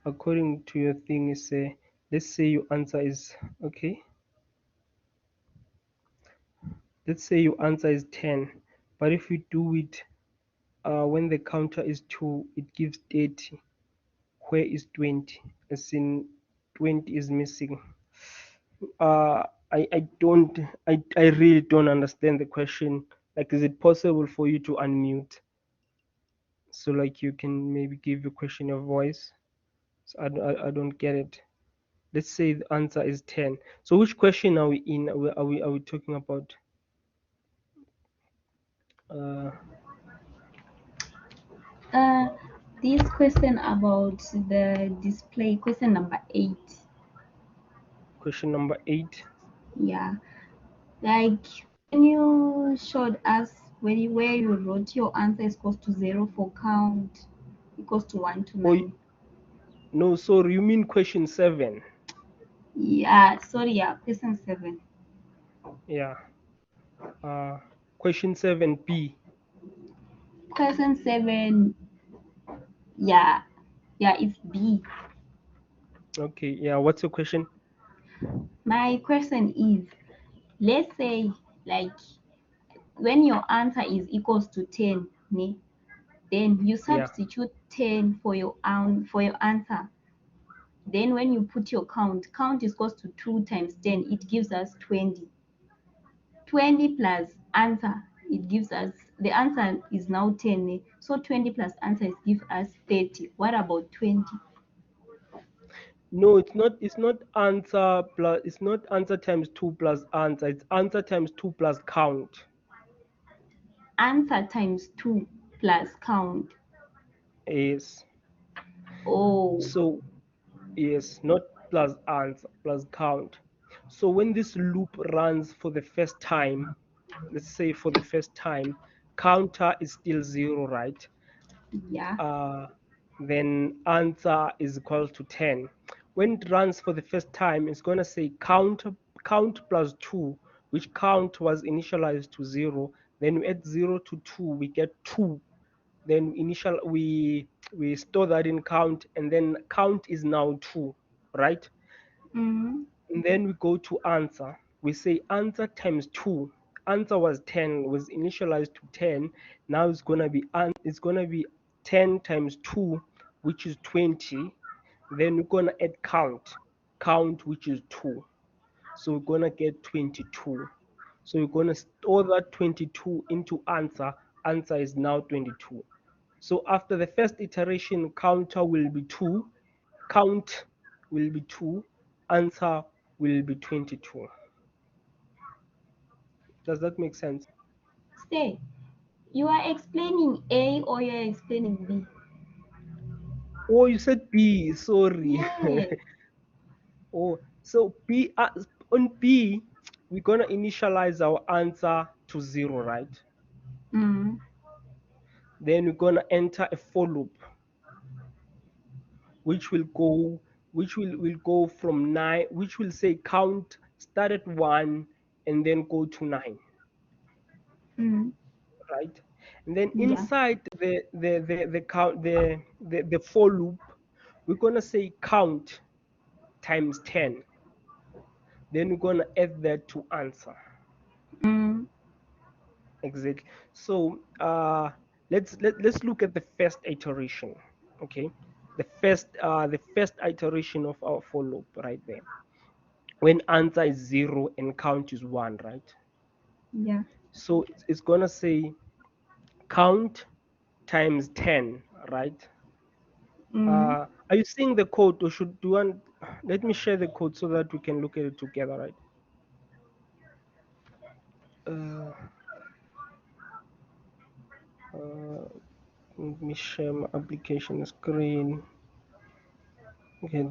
Speaker 1: According to your thing, is let's say your answer is okay. Let's say your answer is 10, but if you do it when the counter is 2, it gives 30. Where is 20? As in 20 is missing. I really don't understand the question. Like, is it possible for you to unmute so like you can maybe give your question a voice? So I don't get it. Let's say the answer is 10. So which question are we in? Are we talking about? Uh,
Speaker 2: Uh, this question about the display, question number 8.
Speaker 1: question number 8.
Speaker 2: Yeah, like when you showed us where you wrote your answer is equals to 0 for count equals to 1 to
Speaker 1: Oh
Speaker 2: 9.
Speaker 1: no, sorry, you mean question 7?
Speaker 2: Yeah, sorry, yeah, question 7.
Speaker 1: Yeah. Uh, question 7B.
Speaker 2: Question 7, yeah, yeah, it's B.
Speaker 1: Okay, yeah. What's your question?
Speaker 2: My question is, let's say, like, when your answer is equals to 10, ne, then you
Speaker 1: Yeah.
Speaker 2: substitute 10 for your answer. Then when you put your count is equals to 2 times 10, it gives us 20. 20 plus answer, it gives us, the answer is now 10, ne? So 20 plus answer is give us 30. What about 20?
Speaker 1: No, it's not. It's not answer plus. It's not answer times 2 plus answer. It's answer times 2 plus count.
Speaker 2: Answer times 2 plus count.
Speaker 1: Yes.
Speaker 2: Oh,
Speaker 1: So yes, not plus answer plus count. So when this loop runs for the first time, let's say for the first time, counter is still 0, right?
Speaker 2: yeah.
Speaker 1: uh, then answer is equal to 10. When it runs for the first time, it's going to say count plus 2, which count was initialized to 0. Then we add 0 to 2, we get 2. Then we store that in count, and then count is now 2, right?
Speaker 2: Mm-hmm.
Speaker 1: And then we go to answer. We say answer times 2. Answer was 10, was initialized to 10. Now it's gonna be 10 times 2, which is 20. Then we're gonna add count, which is 2. So we're gonna get 22. So we're gonna store that 22 into answer. Answer is now 22. So after the first iteration, counter will be 2, count will be 2, answer will be 22. Does that make sense?
Speaker 2: Stay. You are explaining A or you are explaining B?
Speaker 1: Oh, you said B, sorry.
Speaker 2: Yes.
Speaker 1: Oh, so B, on B, we're gonna initialize our answer to 0, right?
Speaker 2: Mm-hmm.
Speaker 1: Then we're gonna enter a for loop, which will go will go from 9, which will say count start at 1 and then go to 9,
Speaker 2: Mm-hmm.
Speaker 1: right? And then
Speaker 2: Yeah.
Speaker 1: inside the count the for loop, we're gonna say count times 10. Then we're gonna add that to answer.
Speaker 2: Mm-hmm.
Speaker 1: Exactly. So let's look at the first iteration. Okay, the first iteration of our for loop right there. When answer is 0 and count is 1, right?
Speaker 2: Yeah.
Speaker 1: So it's gonna say count times 10, right?
Speaker 2: Mm-hmm.
Speaker 1: Are you seeing the code, or should do you want? Let me share the code so that we can look at it together, right? Uh, uh, Let me share my application screen. Okay,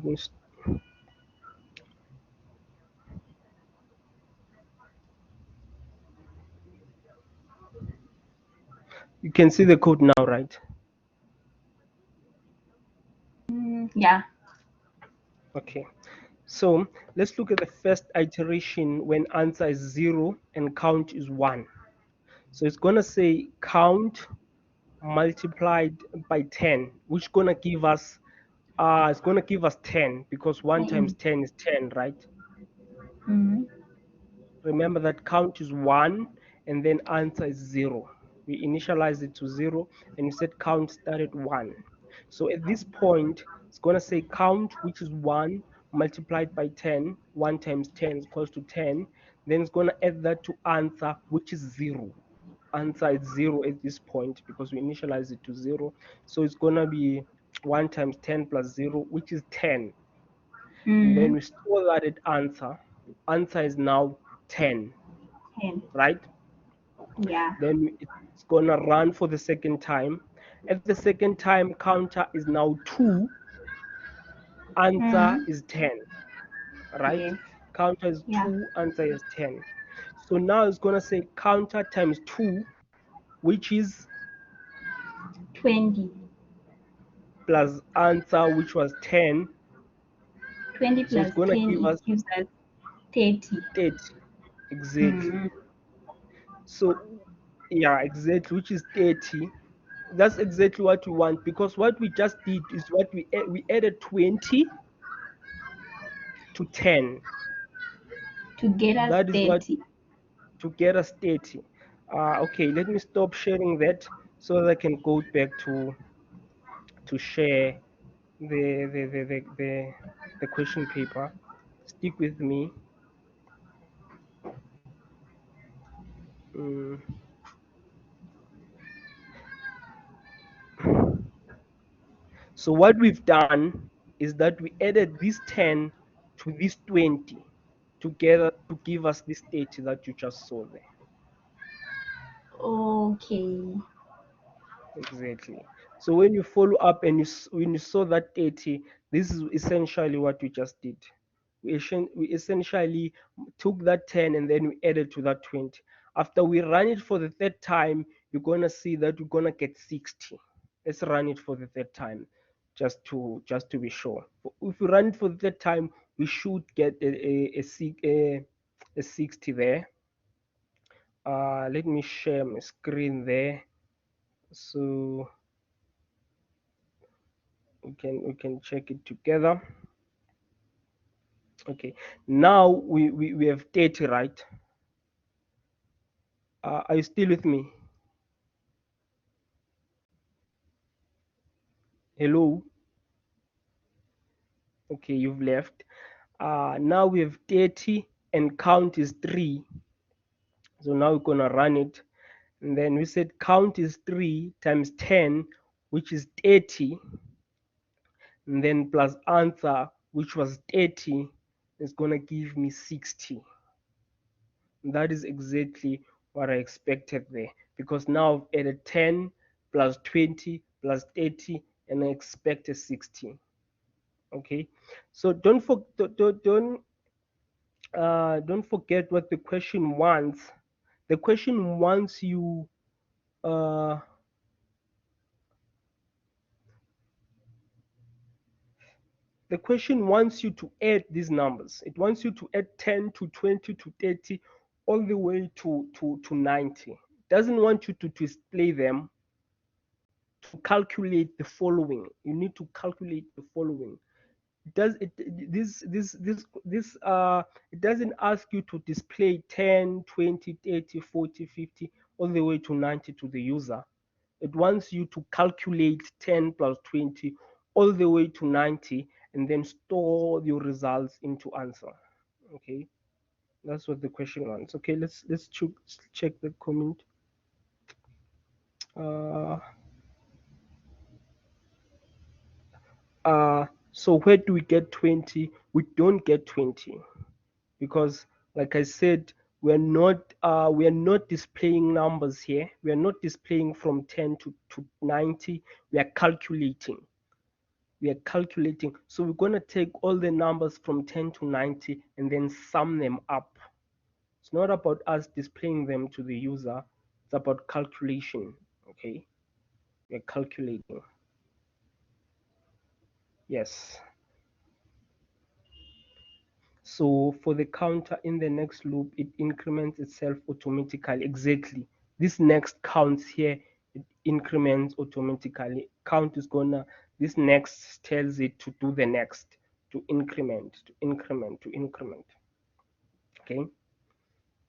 Speaker 1: you can see the code now, right?
Speaker 2: Yeah.
Speaker 1: Okay, so let's look at the first iteration when answer is 0 and count is 1. So it's gonna say count multiplied by 10, which gonna give us it's gonna give us 10 because 1 times
Speaker 2: 10.
Speaker 1: 10 is 10, right?
Speaker 2: Mm-hmm.
Speaker 1: Remember that count is 1 and then answer is 0. We initialize it to 0 and you said count started 1. So at this point, it's going to say count, which is 1 multiplied by 10. 1 times 10 is equals to 10. Then it's going to add that to answer, which is 0. Answer is 0 at this point because we initialize it to 0. So it's going to be 1 times 10 plus 0, which is 10. And then
Speaker 2: Mm-hmm.
Speaker 1: we store that at answer. Answer is now 10,
Speaker 2: 10.
Speaker 1: right?
Speaker 2: Yeah.
Speaker 1: Then it's gonna run for the second time. At the second time, counter is now 2, answer
Speaker 2: Mm-hmm.
Speaker 1: is 10, right?
Speaker 2: Yes.
Speaker 1: Counter is
Speaker 2: Yeah.
Speaker 1: 2, answer is 10. So now it's gonna say counter times 2, which is
Speaker 2: 20.
Speaker 1: plus answer, which was 10.
Speaker 2: 20
Speaker 1: So it's
Speaker 2: plus
Speaker 1: gonna
Speaker 2: 10,
Speaker 1: give
Speaker 2: it
Speaker 1: us
Speaker 2: gives us 30.
Speaker 1: 30. Exactly.
Speaker 2: Mm.
Speaker 1: So yeah, exactly, which is 30. That's exactly what we want, because what we just did is what we added 20 to 10.
Speaker 2: To get us
Speaker 1: That is what
Speaker 2: 30.
Speaker 1: to get us 30. Okay, let me stop sharing that so that I can go back to share the question paper. Stick with me. Mm. So what we've done is that we added this 10 to this 20 together to give us this 30 that you just saw there.
Speaker 2: Okay.
Speaker 1: Exactly. So when you follow up and when you saw that 30, this is essentially what we just did. We essentially took that 10 and then we added to that 20. After we run it for the third time, you're gonna see that we're gonna get 60. Let's run it for the third time, just to be sure. If we run it for the third time, we should get a 60 there. Let me share my screen there so we can check it together. Okay, now we have 30, right? Are you still with me? Hello. Okay, you've left. Now we have 30 and count is 3. So now we're gonna run it. And then we said count is 3 times 10, which is 30. And then plus answer, which was 30, is gonna give me 60. That is exactly what I expected there, because now I've added 10 plus 20 plus 30 and I expect a 60. Okay, so don't forget what the question wants. The question wants you uh, the question wants you to add these numbers. It wants you to add 10 to 20 to 30 all the way to 90. It doesn't want you to display them. To calculate the following, you need to calculate the following. Does it this it doesn't ask you to display 10, 20, 30, 40, 50 all the way to 90 to the user. It wants you to calculate 10 plus 20 all the way to 90 and then store your results into answer. Okay, that's what the question wants. Okay, let's check the comment. uh so where do we get 20? We don't get 20 because, like I said, we're not displaying numbers here. We are not displaying from 10 to 90. We are calculating. So we're going to take all the numbers from 10 to 90 and then sum them up. It's not about us displaying them to the user. It's about calculation. Okay, we're calculating. Yes. So for the counter in the next loop, it increments itself automatically. Exactly. This next counts here, it increments automatically. Count is gonna, this next tells it to do the next, to increment, to increment, to increment. Okay.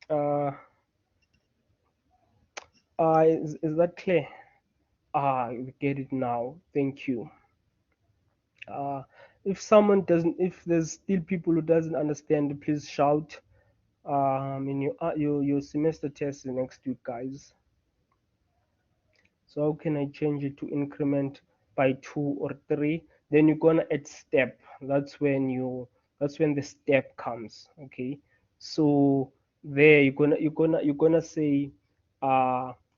Speaker 1: Uh, is that clear? We get it now. Thank you. Uh, if someone doesn't, if there's still people who doesn't understand, please shout. In your semester test next week, guys. So how can I change it to increment by 2 or 3? Then you're gonna add step. That's when the step comes. Okay. So there you're gonna say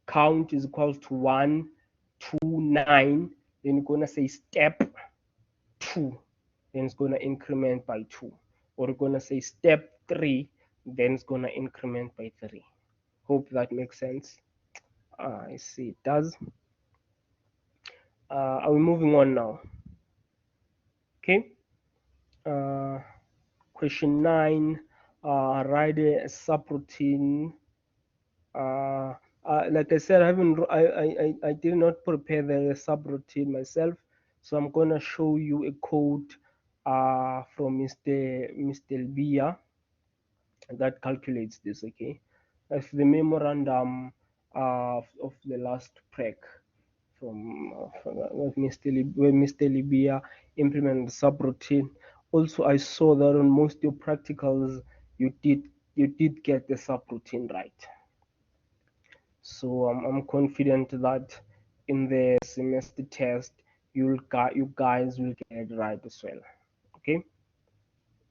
Speaker 1: count is equals to 1, 2, 9. Then you're gonna say step 2. Then it's gonna increment by 2. Or you're gonna say step 3. Then it's gonna increment by 3. Hope that makes sense. I see it does. Are we moving on now? Okay. Uh, question 9. Write a subroutine. Like I said, I haven't. I did not prepare the subroutine myself, so I'm gonna show you a code from Mr. Lbia that calculates this. Okay, that's the memorandum of the last prec from when Mr. Libya implemented subroutine. Also, I saw that on most of your practicals, you did get the subroutine right. So I'm confident that in the semester test, you guys will get it right as well. Okay.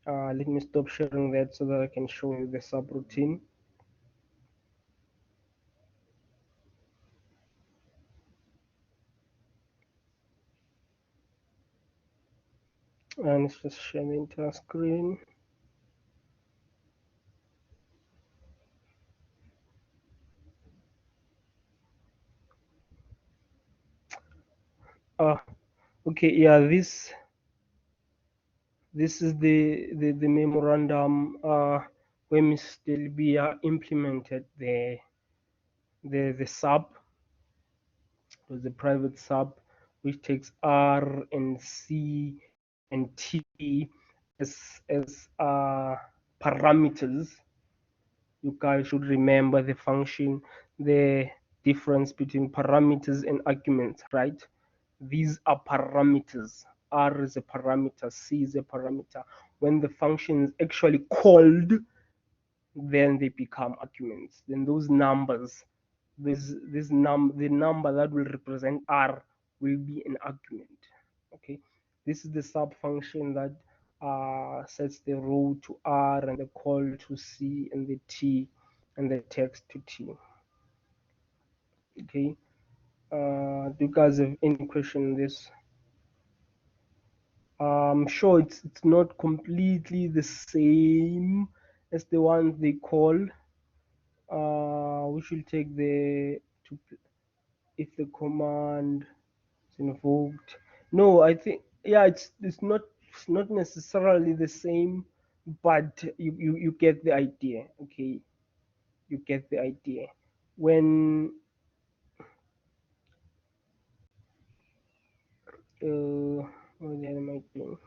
Speaker 1: Let me stop sharing that so that I can show you the subroutine. And let's just share the entire screen. Uh, okay, yeah, this is the memorandum where Mr. Libya implemented the sub, was the private sub, which takes R and C and T as parameters. You guys should remember the function, the difference between parameters and arguments, right? These are parameters. R is a parameter, C is a parameter. When the function is actually called, then they become arguments. Then those numbers, the number that will represent R will be an argument. Okay, this is the sub function that sets the row to R and the call to C and the T and the text to T. Okay, do you guys have any question on this? I'm sure it's not completely the same as the ones they call. We should take the to if the command is invoked. No, I think yeah, it's not necessarily the same, but you get the idea. Okay, you get the idea. When what the hell am I doing?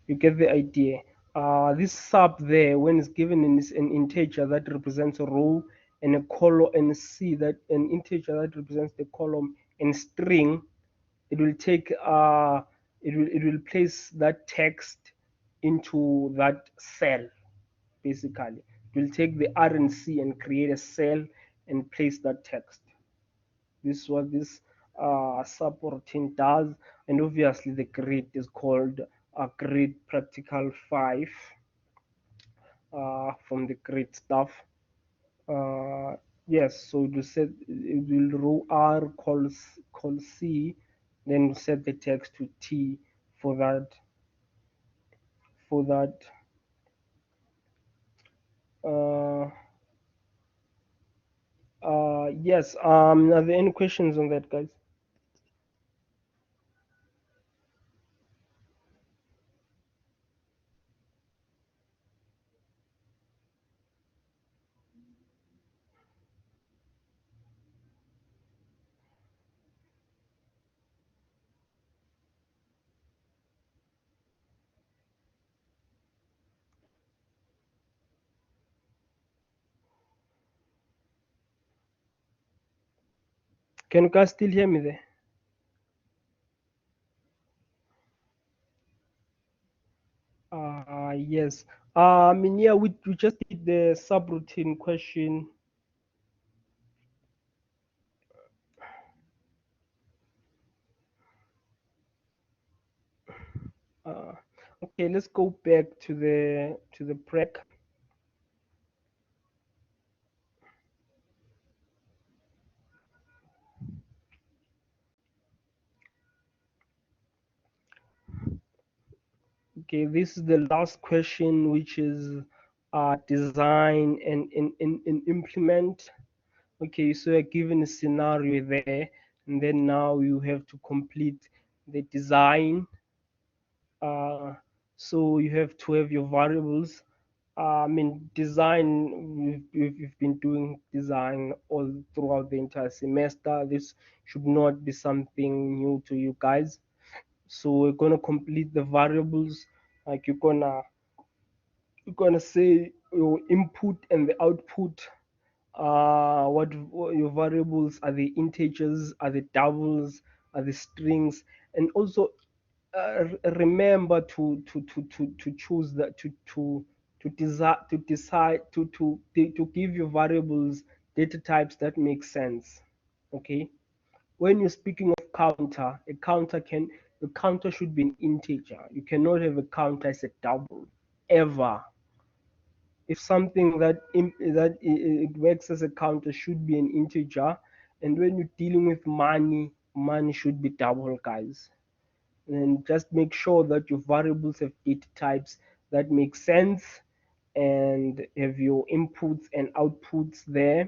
Speaker 1: You get the idea. This sub there, when it's given in an integer that represents a row and a column, and C that an integer that represents the column and string, it will take it will place that text into that cell. Basically, it will take the R and C and create a cell and place that text. This is what this subroutine does, and obviously the grid is called a grid practical 5 from the grid stuff. Uh, yes, so you set it will row R call C, then set the text to T for that. Uh, yes. Are there any questions on that, guys? Can you guys still hear me there? Yes. Yeah, we just did the subroutine question. Uh, okay, let's go back to the prec. Okay, this is the last question, which is design and implement. Okay, so you're given a scenario there, and then now you have to complete the design. Uh, so you have to have your variables. I mean, design, we've been doing design all throughout the entire semester. This should not be something new to you guys. So we're gonna complete the variables. Like you're gonna say your input and the output. What your variables are, the integers, are the doubles, are the strings, and also remember to choose that to give your variables data types that make sense. Okay, when you're speaking of counter, a counter should be an integer. You cannot have a counter as a double ever. If something that it works as a counter should be an integer, and when you're dealing with money should be double, guys. And just make sure that your variables have data types that make sense and have your inputs and outputs there.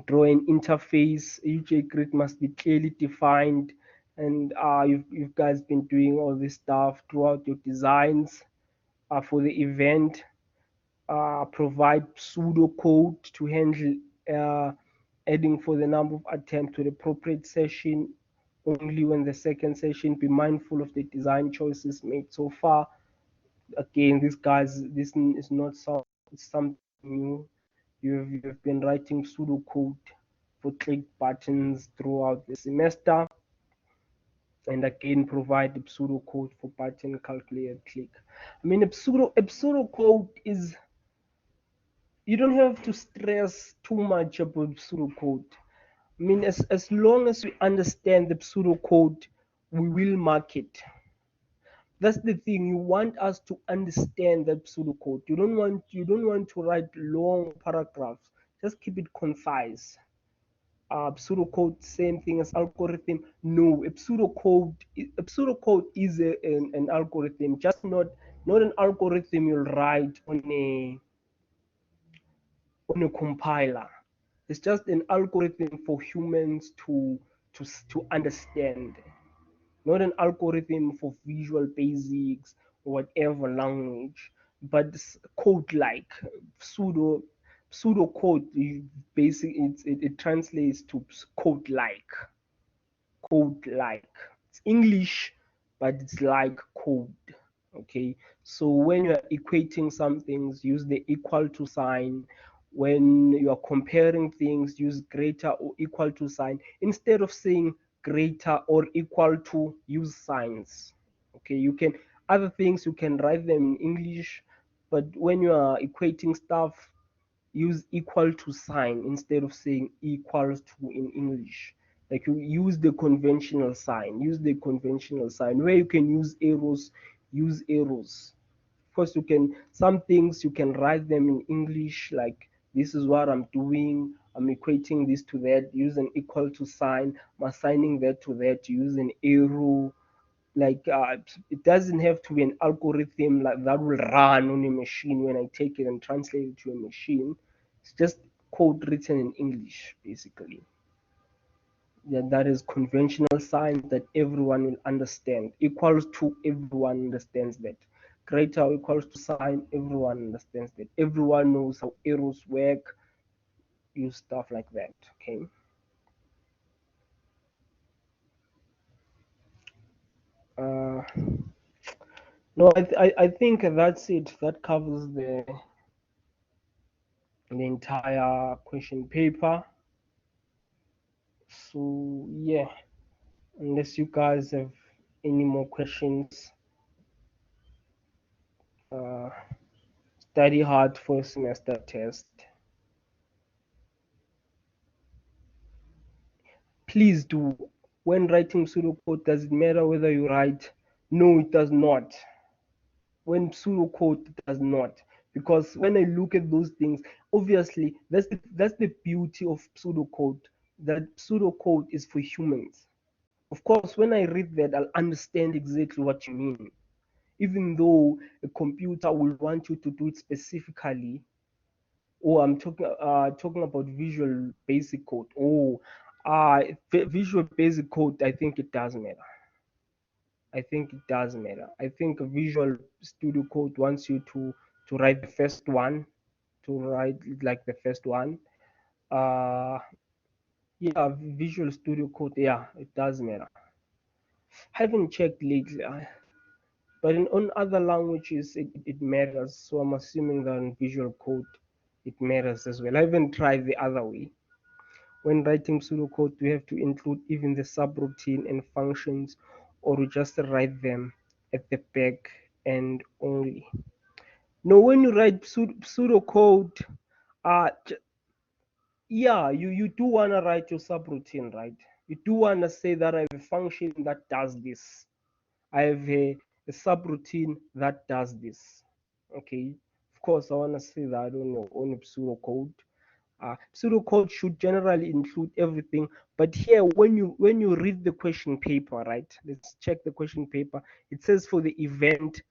Speaker 1: Draw an interface. UJ grid must be clearly defined, and you've guys been doing all this stuff throughout your designs for the event. Provide pseudocode to handle uh, adding for the number of attempts to the appropriate session only when the second session. Be mindful of the design choices made so far. Again, this is not something new. You've been writing pseudocode for click buttons throughout the semester, and again provide the pseudocode for button calculate click. I mean, a pseudocode is, you don't have to stress too much about pseudocode. I mean, as long as we understand the pseudocode, we will mark it. That's the thing. You want us to understand that pseudocode. You don't want to write long paragraphs. Just keep it concise. Pseudocode, same thing as algorithm. No, a pseudocode is an algorithm, just not an algorithm you'll write on a compiler. It's just an algorithm for humans to understand, not an algorithm for Visual Basics or whatever language, but code like pseudo pseudocode. It translates to code like. It's English, but it's like code. Okay, so when you're equating some things, use the equal to sign. When you're comparing things, use greater or equal to sign. Instead of saying greater or equal to, use signs. Okay, you can, other things you can write them in English, but when you are equating stuff, use equal to sign instead of saying equals to in English. Like, you use the conventional sign. Use the conventional sign. Where you can use arrows, use arrows. Of course, you can, some things you can write them in English, like this is what I'm doing. I'm equating this to that. Use an equal to sign. I'm assigning that to that. Use an arrow. Like, it doesn't have to be an algorithm like that will run on a machine when I take it and translate it to a machine. It's just code written in English, basically. Yeah, that is conventional science that everyone will understand. Equals to, everyone understands that. Greater or equals to sign, everyone understands that. Everyone knows how arrows work. Use stuff like that. Okay. Uh, no, I think that's it. That covers the entire question paper. So yeah, unless you guys have any more questions, uh, study hard for semester test. Please do. When writing pseudocode, does it matter whether you write? No, it does not. When pseudocode, it does not. Because when I look at those things, obviously that's the beauty of pseudocode. That pseudocode is for humans. Of course, when I read that, I'll understand exactly what you mean. Even though a computer will want you to do it specifically, Oh, I'm talking about Visual Basic Code. Oh, Visual Basic Code. I think it does matter. I think it does matter. I think Visual Studio Code wants you to write the first one, to write like the first one. Uh, yeah, Visual Studio Code. Yeah, it does matter. I haven't checked lately, but on other languages it matters. So I'm assuming that in Visual Code it matters as well. I haven't tried the other way. When writing pseudocode, we have to include even the subroutine and functions, or we just write them at the back end only. No, when you write pseudocode, uh, yeah, you do want to write your subroutine, right? You do want to say that I have a function that does this. I have a subroutine that does this. Okay, of course, I want to say that on your pseudocode. Pseudocode should generally include everything, but here when you read the question paper, right? Let's check the question paper. It says for the event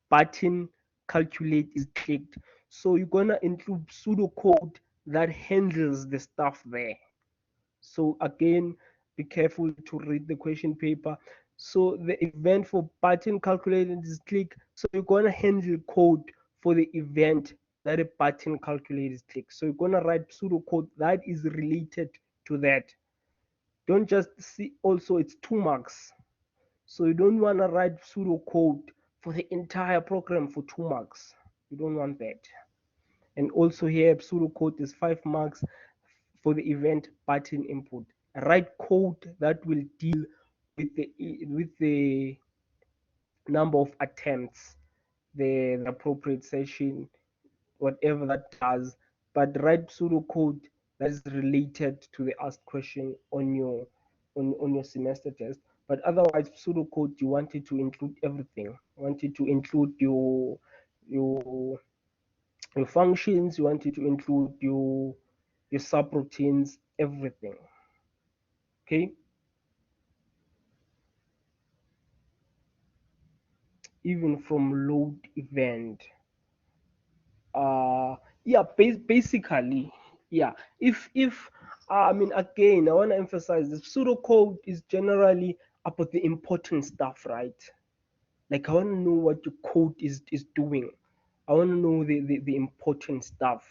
Speaker 1: button calculate is clicked, so you're gonna include pseudocode that handles the stuff there. So again, be careful to read the question paper. So the event for button calculated is click. So you're gonna handle code for the event that a button calculated is click. So you're gonna write pseudocode that is related to that. Don't just see also it's 2 marks. So you don't wanna write pseudocode for the entire program for 2 marks. You don't want that. And also here pseudocode is 5 marks for the event button input. Write code that will deal with the number of attempts, the appropriate session, whatever that does, but write pseudocode that is related to the asked question on your semester test. But otherwise, pseudocode you wanted to include everything. You wanted to include your your functions, you wanted to include your subroutines, everything. Okay, even from load event. uh yeah, basically, yeah, if I mean, again, I want to emphasize this pseudocode is generally about the important stuff, right? Like I want to know what your code is doing. I want to know the important stuff.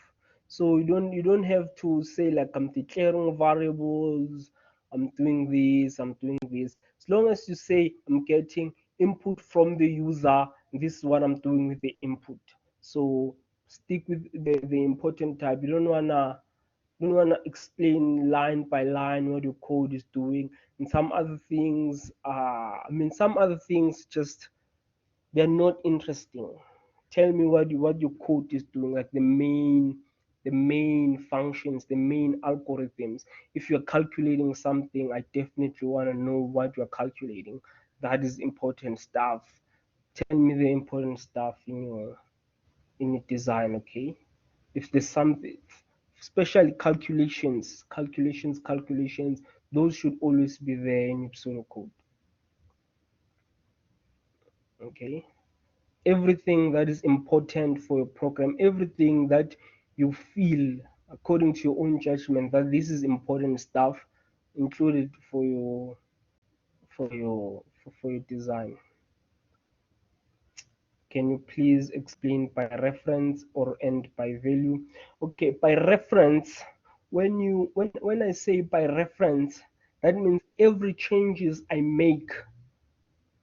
Speaker 1: So you don't have to say like I'm declaring variables, I'm doing this, I'm doing this. As long as you say I'm getting input from the user, this is what I'm doing with the input. So stick with the important type. You don't wanna explain line by line what your code is doing. And some other things, some other things just they're not interesting. Tell me what your code is doing, like the main functions, the main algorithms. If you're calculating something, I definitely want to know what you're calculating. That is important stuff. Tell me the important stuff in your design, okay? If there's something, especially calculations, those should always be there in your pseudocode, okay? Everything that is important for your program, everything that you feel according to your own judgment that this is important stuff, included for your design. Can you please explain by reference or and by value? Okay, by reference, when I say by reference, that means every changes I make,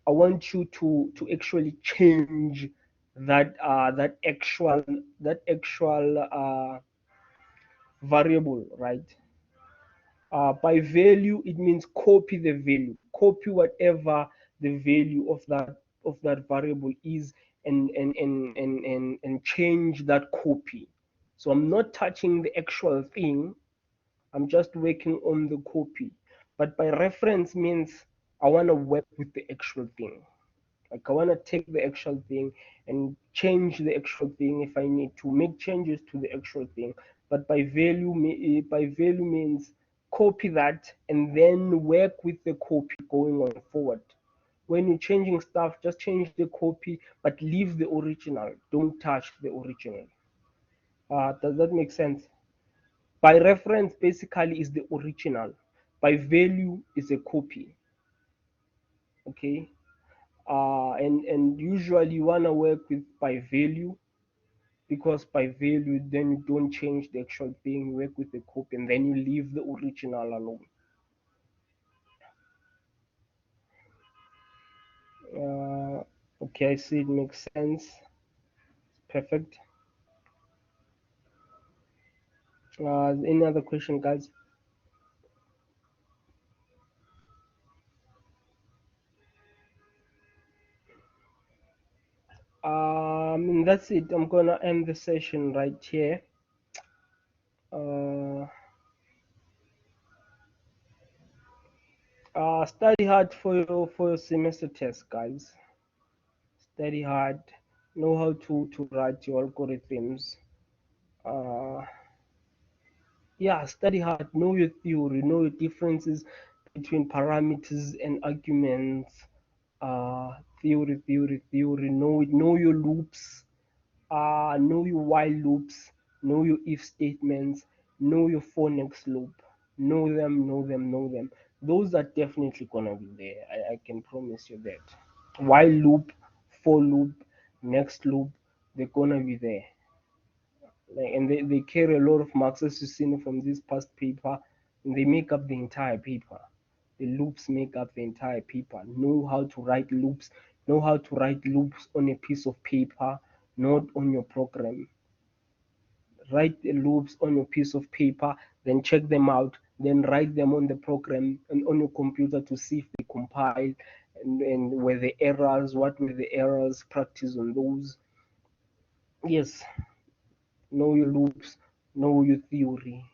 Speaker 1: I want you to actually change that actual variable, right? By value, it means copy the value, copy whatever the value of that variable is, and change that copy. So I'm not touching the actual thing. I'm just working on the copy. But by reference means I want to work with the actual thing. Like I want to take the actual thing and change the actual thing if I need to make changes to the actual thing. But by value means copy that and then work with the copy going on forward. When you're changing stuff, just change the copy, but leave the original. Don't touch the original. Does that make sense? By reference basically is the original. By value is a copy. Okay. And usually you wanna work with by value, because by value then you don't change the actual thing, you work with the copy and then you leave the original alone. Okay, I see it makes sense. Perfect. Any other question, guys? And that's it. I'm gonna end the session right here. Uh, Study hard for your semester test, guys. Study hard. Know how to write your algorithms. Uh, yeah, study hard. Know your theory. Know your differences between parameters and arguments. Theory. Know your loops. Know your while loops, know your if statements, know your for next loop, know them. Those are definitely gonna be there. I can promise you that. While loop, for loop, next loop, they're gonna be there. Like, and they carry a lot of marks, as you've seen from this past paper, and they make up the entire paper. The loops make up the entire paper. Know how to write loops, know how to write loops on a piece of paper, not on your program. Write the loops on your piece of paper, then check them out, then write them on the program and on your computer to see if they compile, and were the errors, what were the errors, practice on those. Yes, know your loops, know your theory,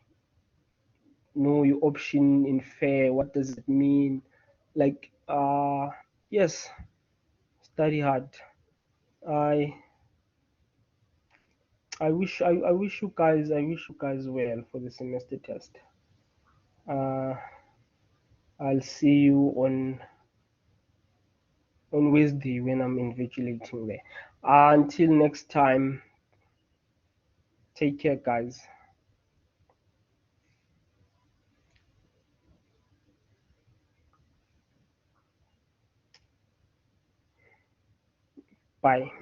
Speaker 1: know your option in fair, what does it mean? Like, yes, study hard. I I wish you guys well for the semester test. Uh, I'll see you on Wednesday when I'm invigilating there. Until next time, take care, guys. Bye.